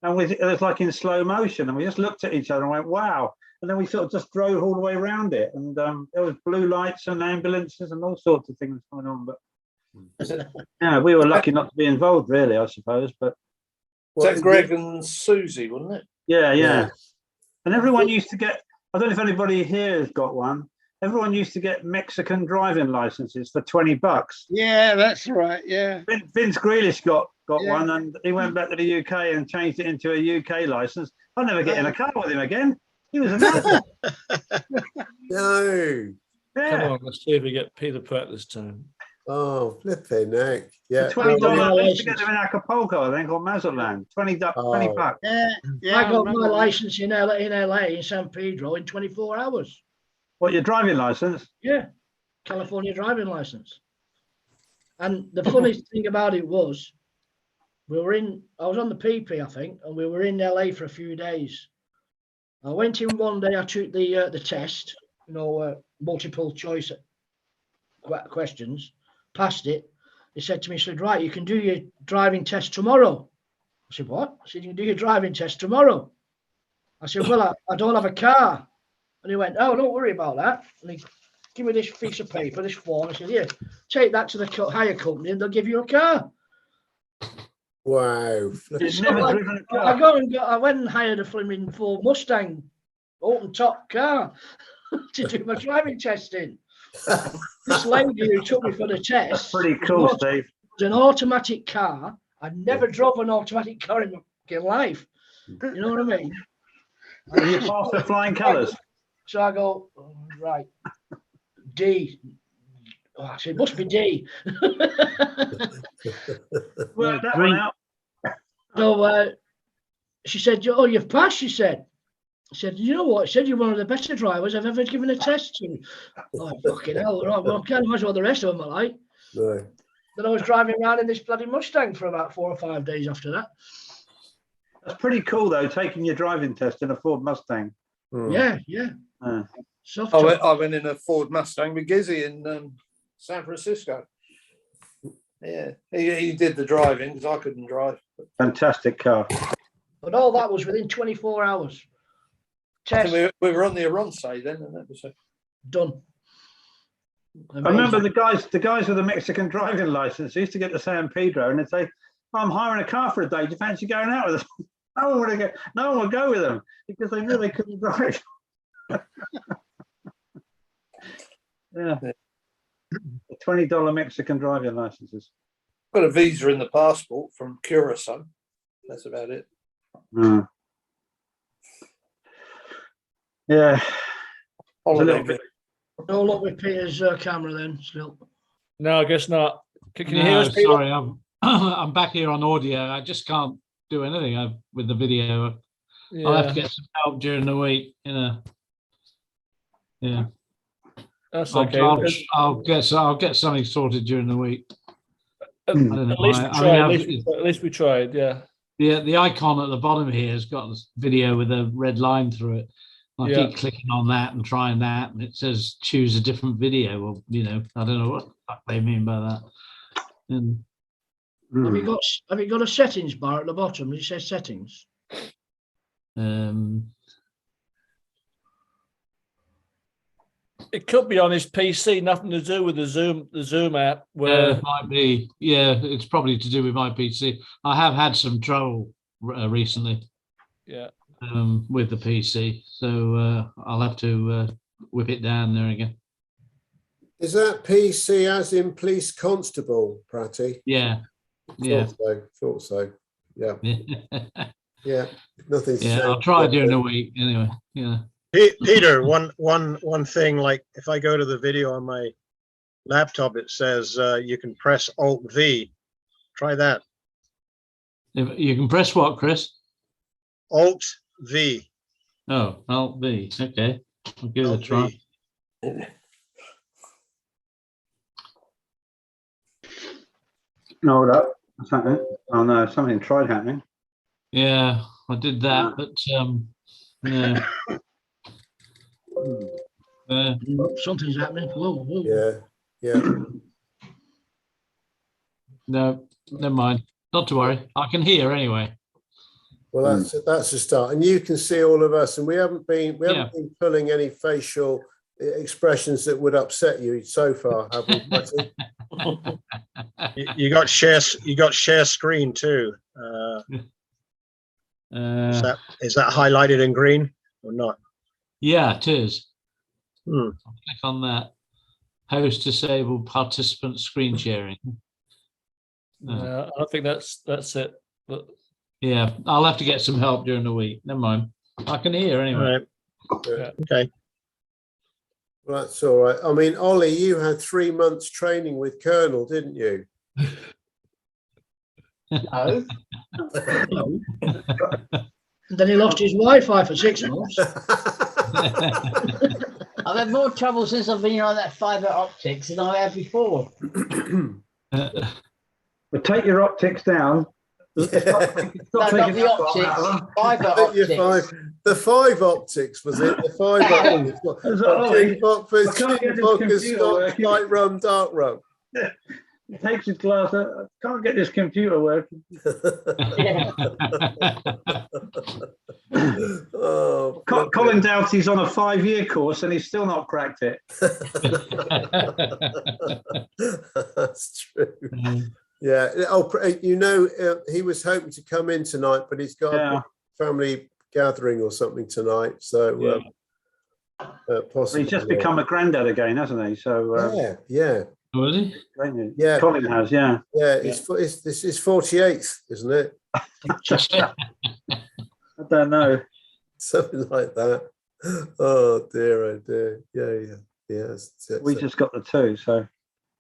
and it was like in slow motion, and we just looked at each other and went, "Wow!" And then we sort of just drove all the way around it, and there was blue lights and ambulances and all sorts of things going on. But yeah, we were lucky not to be involved, really, I suppose. But Was that Greg and Susie, wasn't it? Yeah. And everyone used to get, I don't know if anybody here has got one, everyone used to get Mexican driving licenses for $20. Yeah, that's right. Yeah. Vince Grealish got one, and he went back to the UK and changed it into a UK license. I'll never get in a car with him again. He was amazing. No. Yeah. Come on, let's see if we get Peter Pratt this time. Oh, flipping heck. Yeah. $20. I used to get them in Acapulco, I think, or Mazatlan. $20. Yeah. I got my license in LA in San Pedro in 24 hours. What, your driving license? Yeah, California driving license. And the funniest thing about it was, I was on the PP, I think, and we were in LA for a few days. I went in one day, I took the test, multiple choice questions, passed it. He said to me, he said, right, you can do your driving test tomorrow. I said, what? I said, you can do your driving test tomorrow. I said, well, I don't have a car. And he went, oh, don't worry about that. And he gave me this piece of paper, this form. I said, yeah, take that to the hire company and they'll give you a car. Wow. So I went and hired a flaming Ford Mustang open top car to do my driving testing. This lady who took me for the test. That's pretty cool, Steve. It was an automatic car. I never drove an automatic car in my life. You know what I mean? And you passed the flying colours. So I go, right, D. Oh, I said, it must be D. Work that one out. So she said, oh, you've passed, she said. I said, you know what? He said, you're one of the better drivers I've ever given a test to. Oh, fucking hell. Right, well, I can't imagine what the rest of them are like. No. Then I was driving around in this bloody Mustang for about 4 or 5 days after that. That's pretty cool, though, taking your driving test in a Ford Mustang. Yeah, yeah. Soft I went in a Ford Mustang with Gizzy in San Francisco. Yeah, he did the driving because I couldn't drive. Fantastic car. But all that was within 24 hours. I think we were on the Aronce then, and that was done. I remember the guys with the Mexican driving license used to get to San Pedro and they'd say, I'm hiring a car for a day. Do you fancy going out with us? No one would go with them because they knew they couldn't drive. Yeah. The $20 Mexican driving licenses. Got a visa in the passport from Curacao. That's about it. Yeah. No luck with Peter's camera then, still. No, I guess not. Can you hear us, Peter? Sorry, I'm back here on audio. I just can't do anything with the video. I'll have to get some help during the week. Yeah. That's okay. I'll get something sorted during the week. At least we tried. Yeah. The icon at the bottom here has got this video with a red line through it. I keep clicking on that and trying that, and it says choose a different video. Or I don't know what the fuck they mean by that. And have you got a settings bar at the bottom? It says settings. It could be on his PC, nothing to do with the Zoom app. Where it might be. Yeah, it's probably to do with my PC. I have had some trouble recently. Yeah. With the PC, so I'll have to whip it down there again. Is that PC as in police constable, Pratty? Yeah. Thought so. Yeah. Yeah. Nothing. Yeah, I'll try during the week anyway. Yeah. Peter, one thing, like if I go to the video on my laptop, it says you can press Alt V. Try that. If you can press what, Chris? Alt V. Oh, Alt V. Okay, I'll give it a try. No, that's happening. Oh no, something tried happening. Yeah, I did that, but yeah. Something's happening. Whoa. Yeah. No, never mind. Not to worry. I can hear anyway. Well, that's a start, and you can see all of us, and we haven't been pulling any facial expressions that would upset you so far, have we, Matty? You got share screen too. Is that highlighted in green or not? Yeah, it is. I'll click on that. Host disabled participant screen sharing. I don't think that's it. But yeah, I'll have to get some help during the week. Never mind. I can hear anyway. Right. Okay. Well, that's all right. I mean, Ollie, you had 3 months training with Colonel, didn't you? No. No. And then he lost his Wi-Fi for 6 months. I've had more trouble since I've been on that fibre optics than I had before. But take your optics down. Not the optics, fibre optics. The 5 optics, was it? The 5 optics. Light rum, dark rum. He takes his glass. I can't get this computer working. Colin Doughty's on a 5-year course and he's still not cracked it. That's true. Yeah. He was hoping to come in tonight, but he's got a family gathering or something tonight. So possibly. He's just become a granddad again, hasn't he? So yeah. Oh, is he? Yeah. Colin has, yeah. Yeah, this is 48th, isn't it? I don't know. Something like that. Oh dear. Yeah. We just got the 2, so.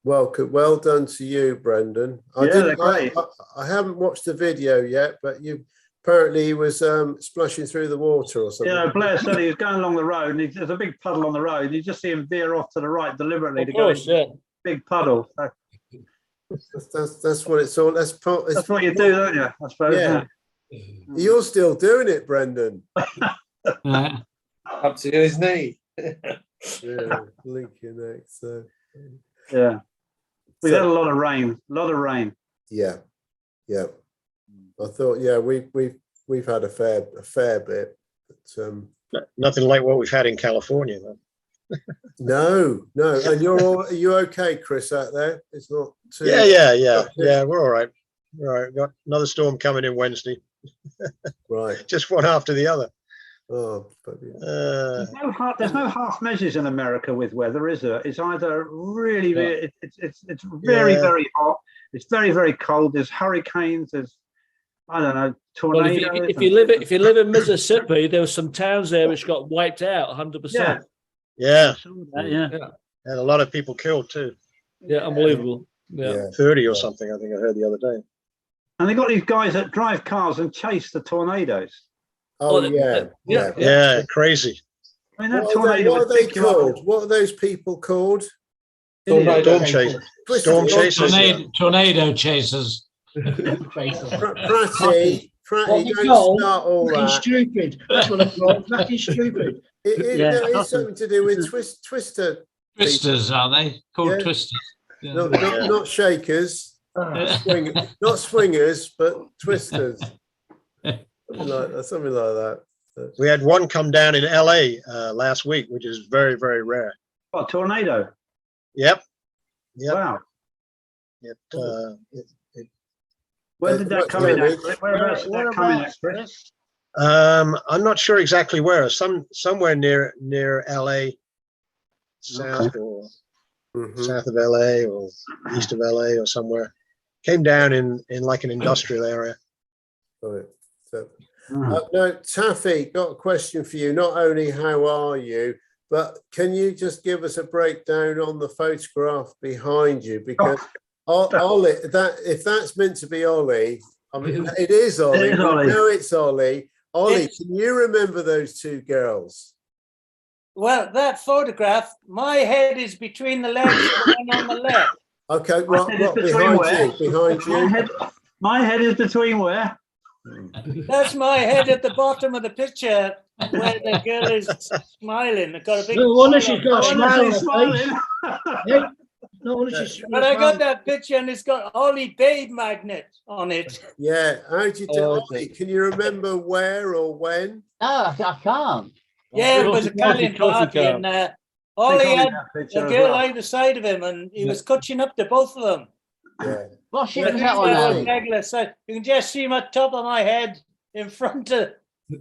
Well done to you, Brendan. They're great. I haven't watched the video yet, but you apparently he was splashing through the water or something. Yeah, Blair said he was going along the road, and there's a big puddle on the road. And you just see him veer off to the right deliberately Of to course, go into the big puddle. So That's what it's all. that's what you do, don't you? I suppose. Yeah. You're still doing it, Brendan. Up to his knee. Yeah, link your neck. So yeah, we've had a lot of rain. yeah. I thought, yeah, we've had a fair bit, but Nothing like what we've had in California, though. no. And are you okay, Chris, out there? It's not too. Yeah. We're all right. All right. Got another storm coming in Wednesday. Right. Just one after the other. Oh, but there's no half measures in America with weather, is there? It's either really, it's very, very hot. It's very, very cold. There's hurricanes. There's, I don't know, tornadoes. Well, if you live in Mississippi, there were some towns there which got wiped out 100%. Yeah. Yeah. And a lot of people killed too. Yeah, unbelievable. Yeah. 30 or something, I think I heard the other day. And they got these guys that drive cars and chase the tornadoes. Oh, yeah. Crazy. I mean, that tornado. What are they called? What are those people called? Storm chasers. Storm chasers. Tornado chasers. Pratty, don't start all that. Stupid. That's what I call fucking stupid. It's something to do with twister. Twisters, are they? Called Yeah. twisters. Yeah. Not shakers. Not swingers, but twisters. Something like that. We had one come down in LA last week, which is very, very rare. Oh, tornado. Yep. Wow. Where did that come in at? Whereabouts did that come in at, Chris? I'm not sure exactly where. Somewhere near LA, south or south of LA or east of LA or somewhere. Came down in like an industrial area. Right. So, no, Taffy, got a question for you. Not only how are you, but can you just give us a breakdown on the photograph behind you? Because Ollie, if that's meant to be Ollie, I mean, it is Ollie. No, it's Ollie. Ollie, can you remember those two girls? Well, that photograph, my head is between the legs of the one on the left. Okay, what behind you? Behind you? My head is between where? That's my head at the bottom of the picture where the girl is smiling. They've got a big No wonder she's got a smile on her smiling. face. No wonder she's But I got that picture and it's got Ollie Babe magnet on it. Yeah, how did you do Ollie? Can you remember where or when? No, I can't. Yeah, it was a Italian party and Ollie had a girl either side of him and he was catching up to both of them. Yeah. What ship was that one? Regular, so you can just see my top of my head in front of,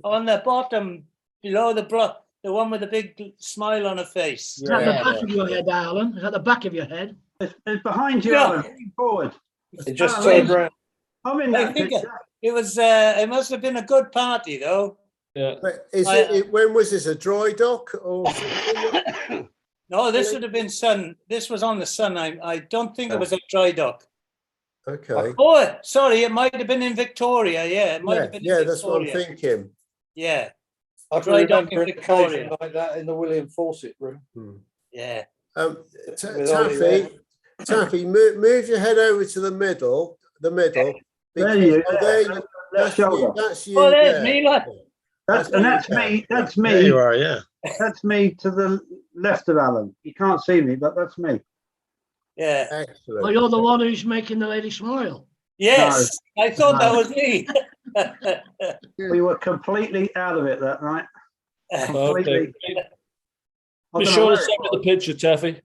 on the bottom, below the one with the big smile on her face. Is that the back of your head, Alan? Is that the back of your head? It's behind you, Alan. Looking forward. It just turned around. I'm in that picture. It was. It must have been a good party, though. Yeah. But when was this, a dry dock or something? No, this would have been sun. This was on the sun. I don't think it was a dry dock. Okay. Oh, sorry, it might have been in Victoria. Yeah, it might have been. Yeah, that's what I'm thinking. Yeah. I can remember an occasion like that in the William Fawcett room. Yeah. Taffy, move your head over to the middle. There you go. That's you. Oh, there's me, look. That's me. That's me. There you are, yeah. That's me to the left of Alan. You can't see me, but that's me. Yeah. Excellent. Well, you're the one who's making the lady smile. Yes, no. I thought that was me. We were completely out of it that night. Okay. Be sure to send me the picture, Taffy.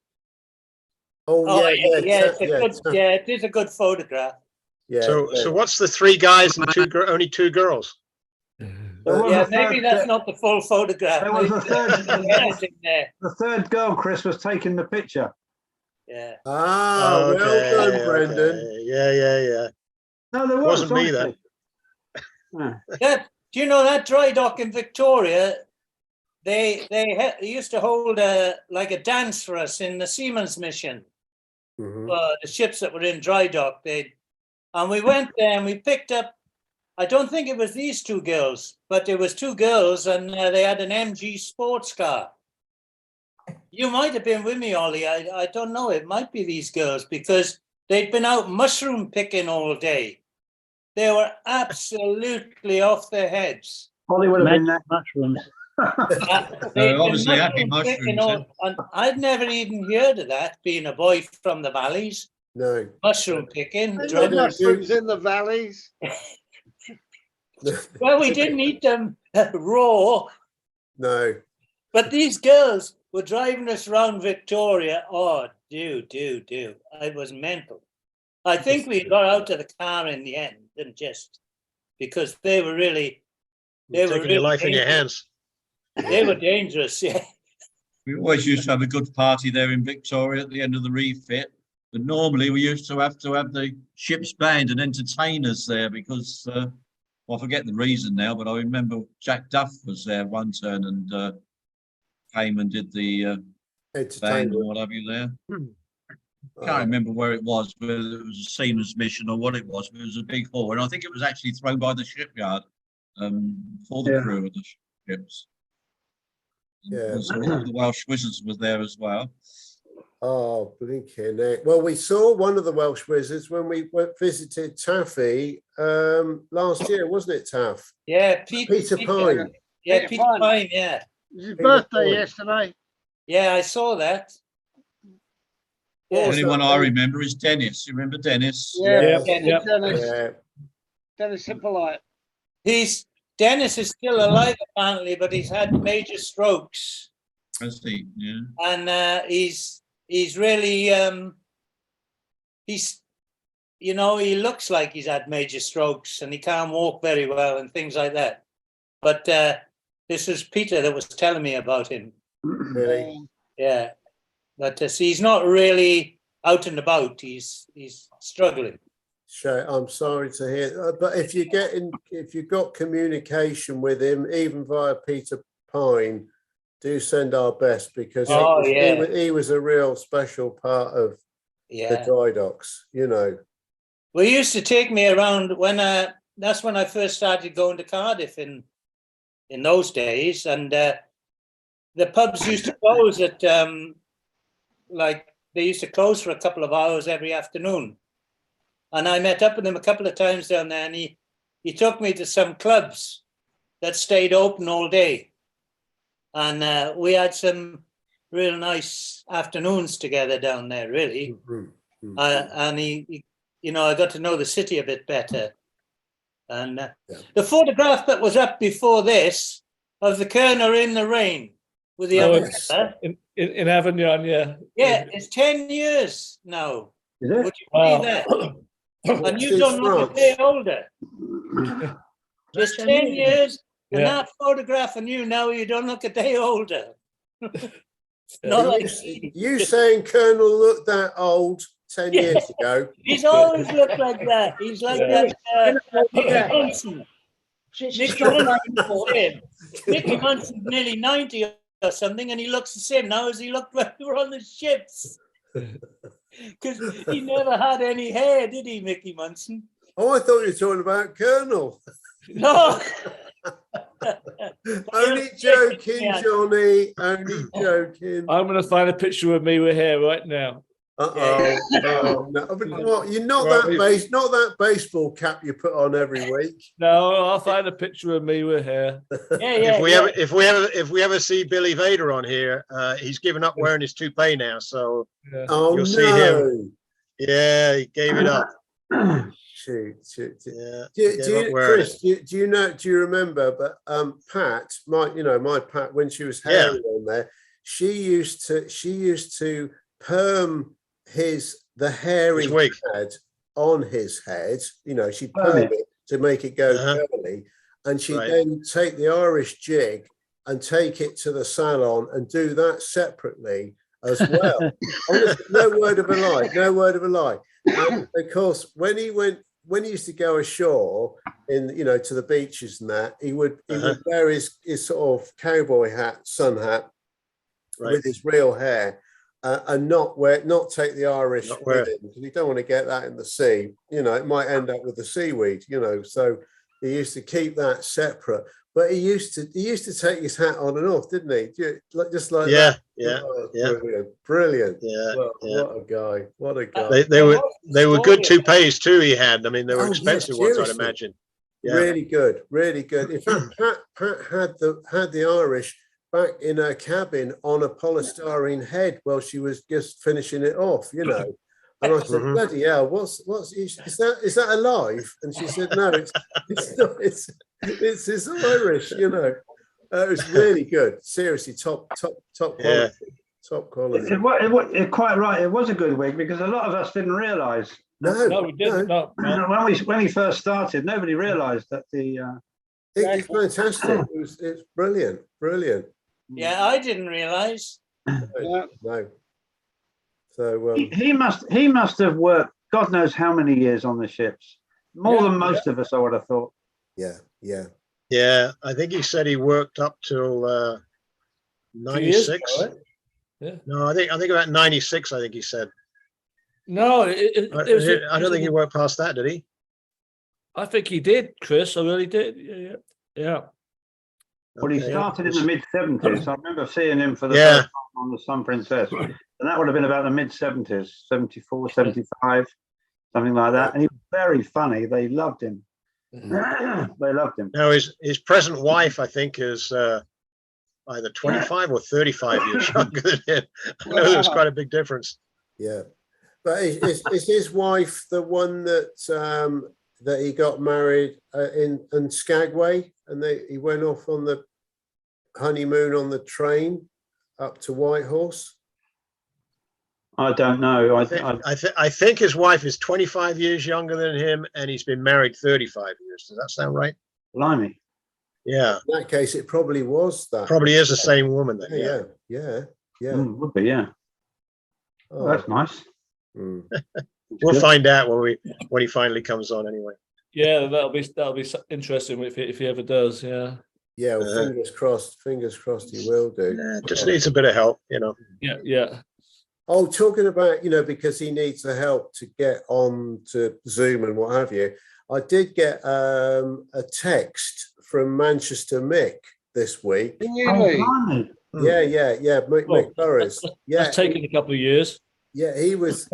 It is a good photograph. Yeah. So what's the three guys and only two girls? Yeah, maybe that's not the full photograph. There was a the third girl, Chris, was taking the picture. Yeah. Ah, well done, Brendan. Okay. Yeah. No, there wasn't me then. Yeah. Do you know that dry dock in Victoria? They used to hold a dance for us in the Seamen's Mission. The ships that were in dry dock. And we went there and we picked up I don't think it was these two girls, but it was two girls, and they had an MG sports car. You might have been with me, Ollie. I don't know. It might be these girls because they'd been out mushroom picking all day. They were absolutely off their heads. Probably would have been that. Mushrooms. Obviously happy mushrooms. And I'd never even heard of that, being a boy from the valleys. No. Mushroom picking. There's no mushrooms in the valleys. Well, we didn't eat them raw. No. But these girls were driving us around Victoria. Oh, do. It was mental. I think we got out of the car in the end, and just because they were really, taking your life in your hands. They were dangerous, yeah. We always used to have a good party there in Victoria at the end of the refit. But normally we used to have the ship's band and entertainers there because, well, I forget the reason now, but I remember Jack Duff was there one turn and came and did the band or whatever you there. Can't remember where it was, whether it was a seaman's mission or what it was, but it was a big hall. And I think it was actually thrown by the shipyard for the crew of the ships. Yeah. So all the Welsh Wizards was there as well. Oh, blinking heck. Well, we saw one of the Welsh Wizards when we visited Taffy last year, wasn't it, Taff? Yeah, Peter Pine. Yeah, Peter Pine, yeah. It was his birthday yesterday. Yeah, I saw that. The only one I remember is Dennis. You remember Dennis? Yeah, Dennis. Dennis Hippolyte. Dennis is still alive apparently, but he's had major strokes. Has he? Yeah. And he's really he looks like he's had major strokes and he can't walk very well and things like that. But this was Peter that was telling me about him. Really? Yeah. But he's not really out and about. He's struggling. Sure, I'm sorry to hear. But if you've got communication with him, even via Peter Pine, do send our best because he was a real special part of the dry docks. You know. Well, he used to take me around when that's when I first started going to Cardiff in those days, and the pubs used to close at they used to close for a couple of hours every afternoon. And I met up with him a couple of times down there, and he took me to some clubs that stayed open all day. And we had some real nice afternoons together down there, really. Mm-hmm. And he I got to know the city a bit better. And the photograph that was up before this of the Kerner in the rain with the umbrella. In Avignon, yeah. Yeah, it's 10 years now. Is it? Would you believe that? And you don't look a day older. Just 10 years, and that photograph of you now, you don't look a day older. You saying Colonel looked that old 10 years ago? He's always looked like that. He's like that Mickey Munson. Mickey Munson's nearly 90 or something, and he looks the same now as he looked when we were on the ships. Because he never had any hair, did he, Mickey Munson? Oh, I thought you were talking about Colonel. No. Only joking, Johnny. Only joking. I'm going to find a picture of me with hair right now. No. What, you're not that baseball cap you put on every week. No, I'll find a picture of me with hair. If we ever see Billy Vader on here, he's given up wearing his toupee now, so you'll see him. Yeah, he gave it up. Shoot. Yeah. Chris, do you remember? But Pat, my Pat, when she was hairy on there, she used to perm the hair he had on his head. She'd perm it to make it go curly, and she'd then take the Irish jig and take it to the salon and do that separately as well. Honestly, no word of a lie. And of course, when he used to go ashore to the beaches and that, he would wear his sort of cowboy hat, sun hat, with his real hair. And not take the Irish with him, because you don't want to get that in the sea. It might end up with the seaweed. So He used to keep that separate, but he used to take his hat on and off, didn't he? Just like Yeah, that. yeah, Oh, yeah. brilliant. Yeah, What, yeah. what a guy! What a guy! They were good toupees too. He had. I mean, they were Oh, yeah, expensive ones, I'd seriously. imagine. Yeah. Really good, really good. In fact, Pat had the Irish back in her cabin on a polystyrene head while she was just finishing it off, you know. And I said, Mhm. bloody hell, what's is that alive? And she said, no, it's not, it's Irish, you know. It was really good. Seriously, top quality. Yeah. Top quality. Quite right. It was a good wig because a lot of us didn't realise. No, we didn't. No. When we first started, nobody realised that the. It's fantastic. It's brilliant, brilliant. Yeah, I didn't realise. No. So He must have worked God knows how many years on the ships, more than most of us, I would have thought. Yeah. Yeah, I think he said he worked up till 96. Right? Yeah. No, I think about 96. I think he said. No, I don't think he worked past that, did he? I think he did, Chris. I really did. Yeah. Well, he started in the mid-70s. I remember seeing him for the Yeah. first time on the Sun Princess, and that would have been about the mid-70s, 74, 75, something like that. And he was very funny. They loved him. They loved him. Now his present wife, I think, is either 25 or 35 years younger than him. I know there's quite a big difference. Yeah, but is his wife the one that that he got married in Skagway, and he went off on the honeymoon on the train up to Whitehorse? I don't know. I think his wife is 25 years younger than him, and he's been married 35 years. Does that sound right? Blimey. Yeah. In that case, it probably was that. Probably is the same woman then. Yeah. Would be, yeah. Oh, that's nice. We'll find out when he finally comes on anyway. Yeah, that'll be interesting if he ever does. Yeah. Yeah. Well, fingers crossed he will do. Just needs a bit of help, you know. Yeah. Oh, talking about, because he needs the help to get on to Zoom and what have you. I did get a text from Manchester Mick this week. Really? Yeah. Mick Burris. Yeah, that's taken a couple of years. Yeah, he's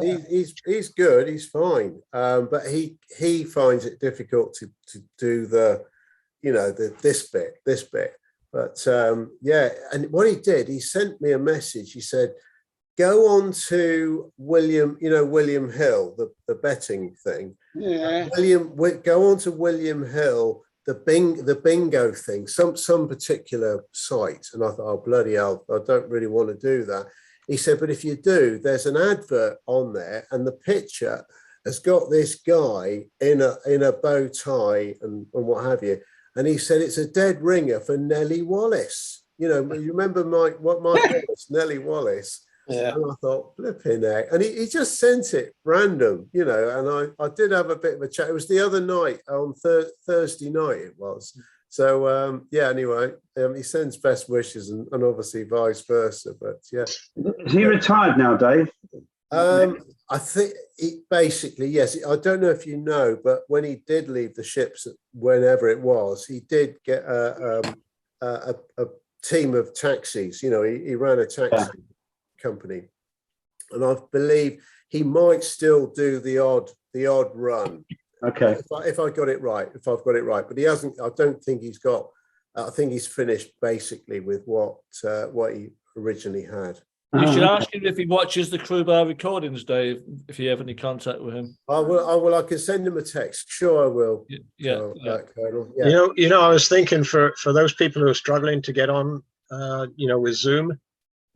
good. He's fine. But he finds it difficult to do this bit. But yeah, and what he did, he sent me a message. He said, go on to William Hill, the betting thing. Yeah. Go on to William Hill, the bingo thing, some particular site. And I thought, oh, bloody hell, I don't really want to do that. He said, but if you do, there's an advert on there, and the picture has got this guy in a bow tie and what have you. And he said it's a dead ringer for Nellie Wallace. You remember Mike Wallace, Nellie Wallace. Yeah. And I thought, flipping heck. And he just sent it random, and I did have a bit of a chat. It was the other night, on Thursday night it was. So, anyway, he sends best wishes and obviously vice versa. But, yeah. Is he retired now, Dave? I think basically, yes. I don't know if you know, but when he did leave the ships, whenever it was, he did get a team of taxis. He ran a taxi company, and I believe he might still do the odd run. Okay. If I got it right, but he hasn't. I don't think he's got. I think he's finished basically with what he originally had. You should ask him if he watches the Crew Bar recordings, Dave. If you have any contact with him, I will. I can send him a text. Sure, I will. Yeah. Colonel. Yeah. I was thinking for those people who are struggling to get on, with Zoom,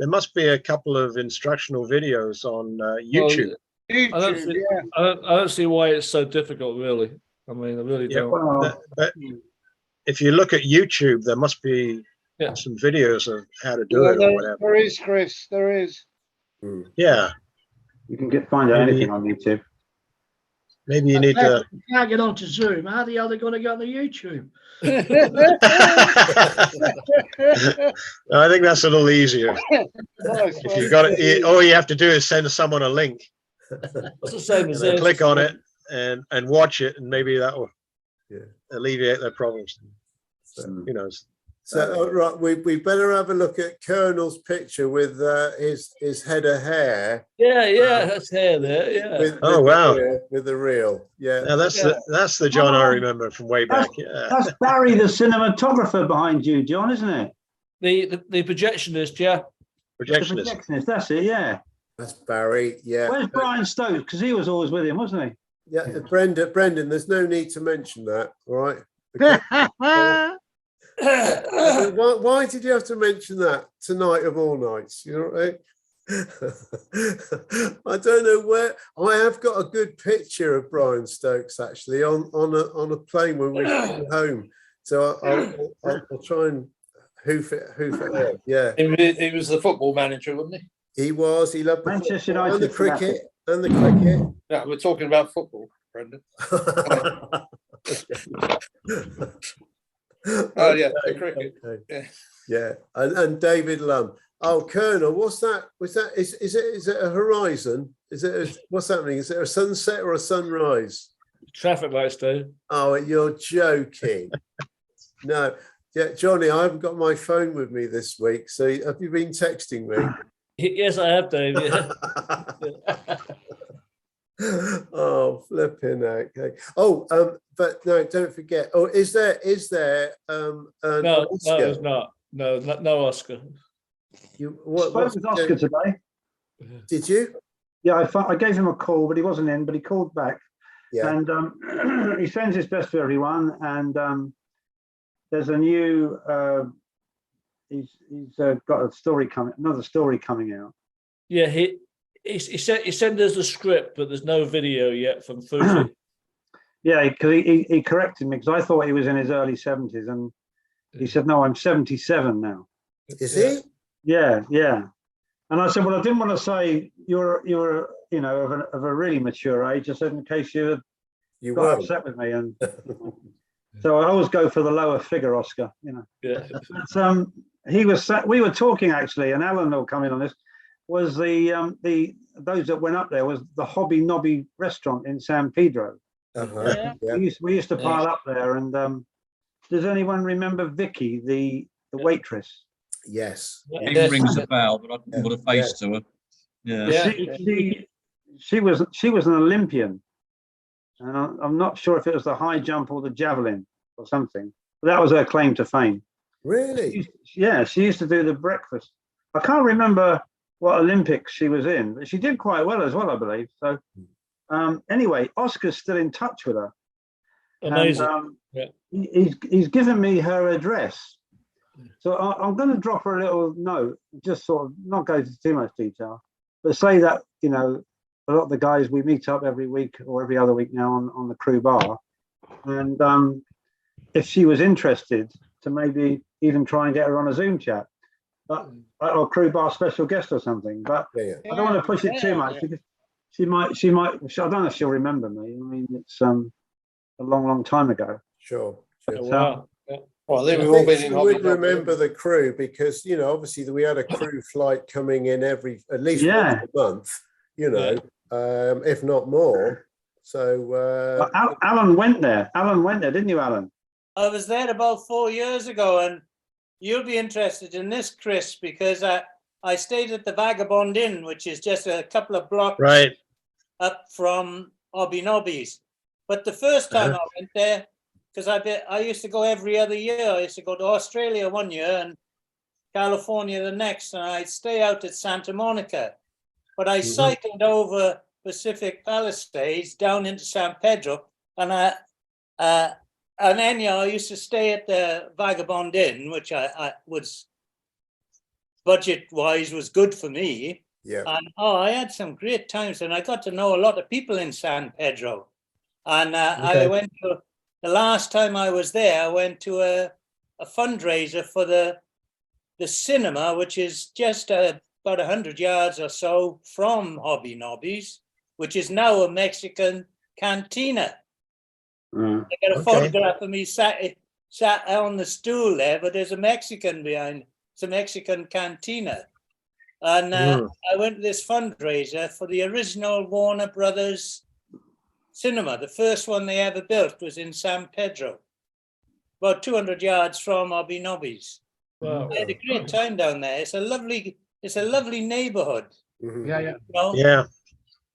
there must be a couple of instructional videos on YouTube. I don't see why it's so difficult, really. I mean, I really don't. But if you look at YouTube, there must be some videos of how to do it or whatever. There is, Chris. There is. Yeah. You can find out anything on YouTube. Maybe you need to. You can't get onto Zoom. How the hell are they going to get on the YouTube? I think that's a little easier. If you've got it, all you have to do is send someone a link. That's the same as click on it and watch it, and maybe that will. alleviate their problems. So, who knows? So right, we better have a look at Colonel's picture with his head of hair. Yeah, that's hair there. Yeah. Wow, with the reel. Yeah. Now that's the John I remember from way back. That's Barry, the cinematographer behind you, John, isn't it? The projectionist, yeah. Projectionist. The projectionist, that's it, yeah. That's Barry, yeah. Where's Brian Stokes? Because he was always with him, wasn't he? Yeah, Brendan, there's no need to mention that, all right? Okay. Why did you have to mention that tonight of all nights? You know what I mean? I don't know where. I have got a good picture of Brian Stokes actually on a plane when we flew home. So I'll try and hoof it up. Yeah, he was the football manager, wasn't he? He was. He loved the Manchester football United and the cricket and the cricket. Yeah, we're talking about football, Brendan. Oh yeah, the cricket. Okay. Yeah, and David Lum. Oh, Colonel, what's that? Is it a horizon? What's happening? Is it a sunset or a sunrise? Traffic lights, Dave. Oh, you're joking. No, yeah, Johnny, I haven't got my phone with me this week. So have you been texting me? Yes, I have, Dave. Yeah. Oh, flipping heck. Okay. Oh, but no, don't forget. Oh, is there an No, Oscar? there's not. No Oscar. Spoke with Oscar today. Did you? Yeah, I gave him a call, but he wasn't in, but he called back. Yeah. And he sends his best to everyone. And there's a new, he's got another story coming out. Yeah, he sent us a script, but there's no video yet from Fuji. Yeah, because he corrected me, because I thought he was in his early 70s. And he said, no, I'm 77 now. Is he? Yeah. And I said, well, I didn't want to say you're of a really mature age. I said, in case you got upset with me. And so I always go for the lower figure, Oscar, Yeah. But, we were talking actually, and Alan will come in on this, was those that went up there was the Hobby Nobby restaurant in San Pedro. Uh-huh. Yeah. We used to pile up there. And does anyone remember Vicky, the waitress? Yes. It rings a bell, but I couldn't put a face to her. Yeah. She was an Olympian, and I'm not sure if it was the high jump or the javelin or something. But that was her claim to fame. Really? She used to do the breakfast. I can't remember what Olympics she was in, but she did quite well as well, I believe. So anyway, Oscar's still in touch with her. Amazing. And, he's given me her address. So I'm going to drop her a little note, just sort of not go into too much detail, but say that, a lot of the guys, we meet up every week or every other week now on the crew bar. And if she was interested to maybe even try and get her on a Zoom chat, or crew bar special guest or something. But I don't want to push it too much because she might, I don't know if she'll remember me. I mean, it's a long time ago. Sure. Wow. Well, they've all been in. Would remember the crew because obviously we had a crew flight coming in at least once a month, if not more. So Alan went there. Didn't you, Alan? I was there about 4 years ago, and you'll be interested in this, Chris, because I stayed at the Vagabond Inn, which is just a couple of blocks up from Hobby Nobby's. But the first time I went there, because I used to go every other year. I used to go to Australia one year and California the next, and I'd stay out at Santa Monica. But I cycled over Pacific Palisades down into San Pedro, and I used to stay at the Vagabond Inn, which I was budget-wise was good for me. Yeah. And I had some great times, and I got to know a lot of people in San Pedro. And I went to. The last time I was there, I went to a fundraiser for the cinema, which is just about 100 yards or so from Hobby Nobby's, which is now a Mexican cantina. I got a photograph of me sat on the stool there, but there's a Mexican behind. It's a Mexican cantina. And I went to this fundraiser for the original Warner Brothers cinema. The first one they ever built was in San Pedro, about 200 yards from Hobby Nobbies. Wow. I had a great time down there. It's a lovely neighborhood. Yeah, yeah. You know? Yeah.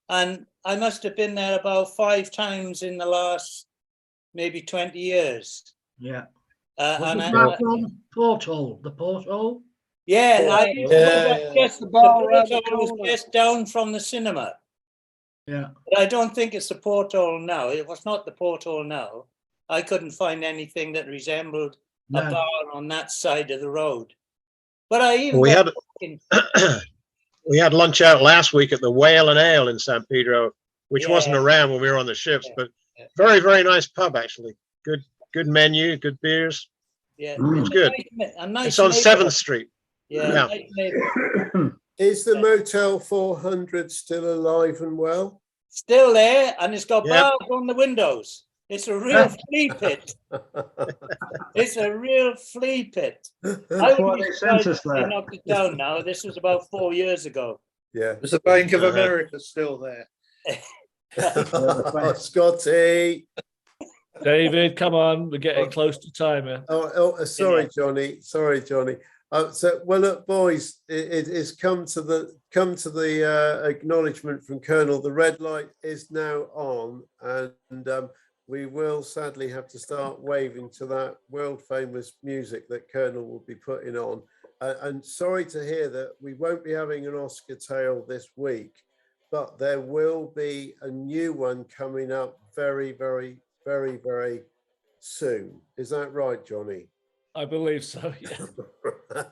And I must have been there about 5 times in the last maybe 20 years. Yeah. And The porthole. The porthole. yeah, Just the bar around the porthole was corner. just down from the cinema. Yeah. But I don't think it's the porthole now. It was not the porthole now. I couldn't find anything that resembled a No. bar on that side of the road. But I even We got had in- we had lunch out last week at the Whale and Ale in San Pedro, which Yeah. wasn't around when we were on the ships, Yeah. but Yeah. very, very nice pub actually. Good menu, good beers. yeah, It's good. A nice It's on neighborhood. 7th Street. Yeah, Yeah. nice neighborhood. Is the Motel 400 still alive and well? Still there, and it's got Yep. bars on the windows. It's a real flea pit. It's a real flea pit. I That's would why be they surprised sent us if they there. knocked it down now. This was about 4 years ago. Yeah. There's the Bank of America still there. Oh, Scotty. David, come on, we're getting close to time here. Sorry, Johnny. Sorry, Johnny. Well, look, boys, it's come to the acknowledgement from Colonel. The red light is now on, and we will sadly have to start waving to that world famous music that Colonel will be putting on. And sorry to hear that we won't be having an Oscar tale this week, but there will be a new one coming up very, very, very, very soon. Is that right, Johnny? I believe so, yeah.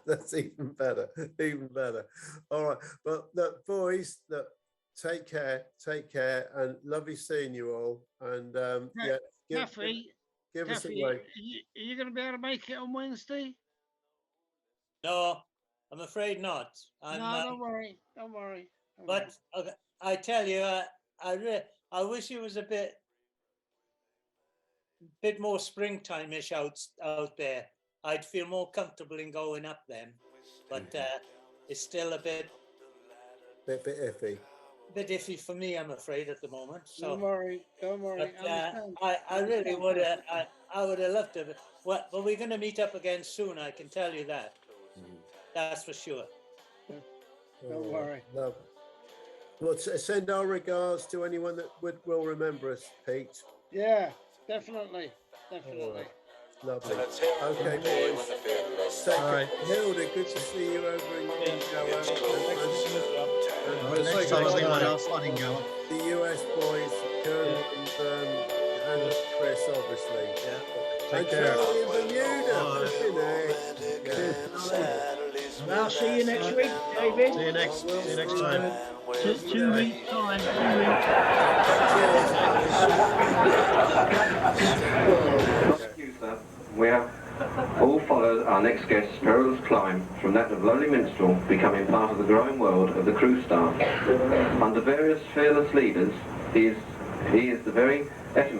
That's even better, even better. All right, but look, boys, look, take care, and lovely seeing you all. And yeah, give us a Taffy, wave. are you going to be able to make it on Wednesday? No, I'm afraid not. No, don't worry. Don't worry. But I tell you, I wish it was a bit more springtime-ish out there. I'd feel more comfortable in going up then, but it's still a bit iffy. Bit iffy for me, I'm afraid, at the moment. So Don't worry. But, I really would. I would have loved to. Well, but we're going to meet up again soon. I can tell you that. That's for sure. Don't worry. Love. Well, send our regards to anyone that will remember us, Pete. Yeah, definitely. Right. Lovely. Okay, boys. Second, Hilda, good to see you over in Goa. Next time I'll invite our flooding Goa. The US boys, Colonel and Chris, obviously. Yeah. And Charlie and Bermuda. And I'll see you next week, David. See you next time. 2 weeks time. 2 weeks. We have all followed our next guest's perilous climb from that of lowly minstrel, becoming part of the growing world of the crew staff. Under various fearless leaders, he is the very of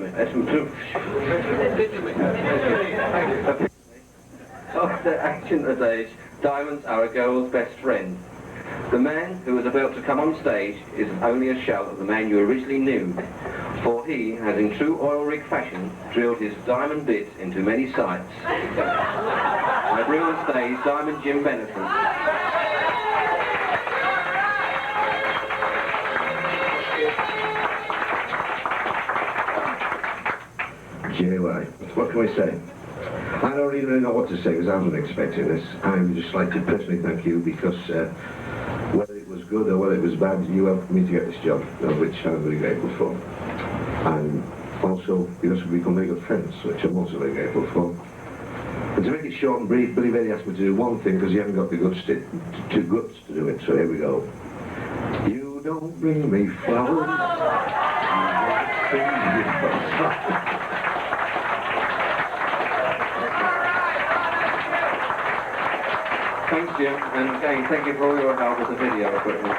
the ancient age. Diamonds are a girl's best friend. The man who is about to come on stage is only a shell of the man you originally knew, for he has in true oil rig fashion drilled his diamond bit into many sights. I bring on stage Diamond Jim Benefit. JY, what can we say? I don't really know what to say because I wasn't expecting this. I would just like to personally thank you because whether it was good or whether it was bad, you helped me to get this job, which I'm very grateful for. And also because we've become very good friends, which I'm also very grateful for. And to make it short and brief, Billy Bailey asked me to do one thing because he hadn't got the guts to do it, so here we go. You don't bring me flowers. You don't bring me flowers. Thanks, Jim, and again, thank you for all your help with the video equipment.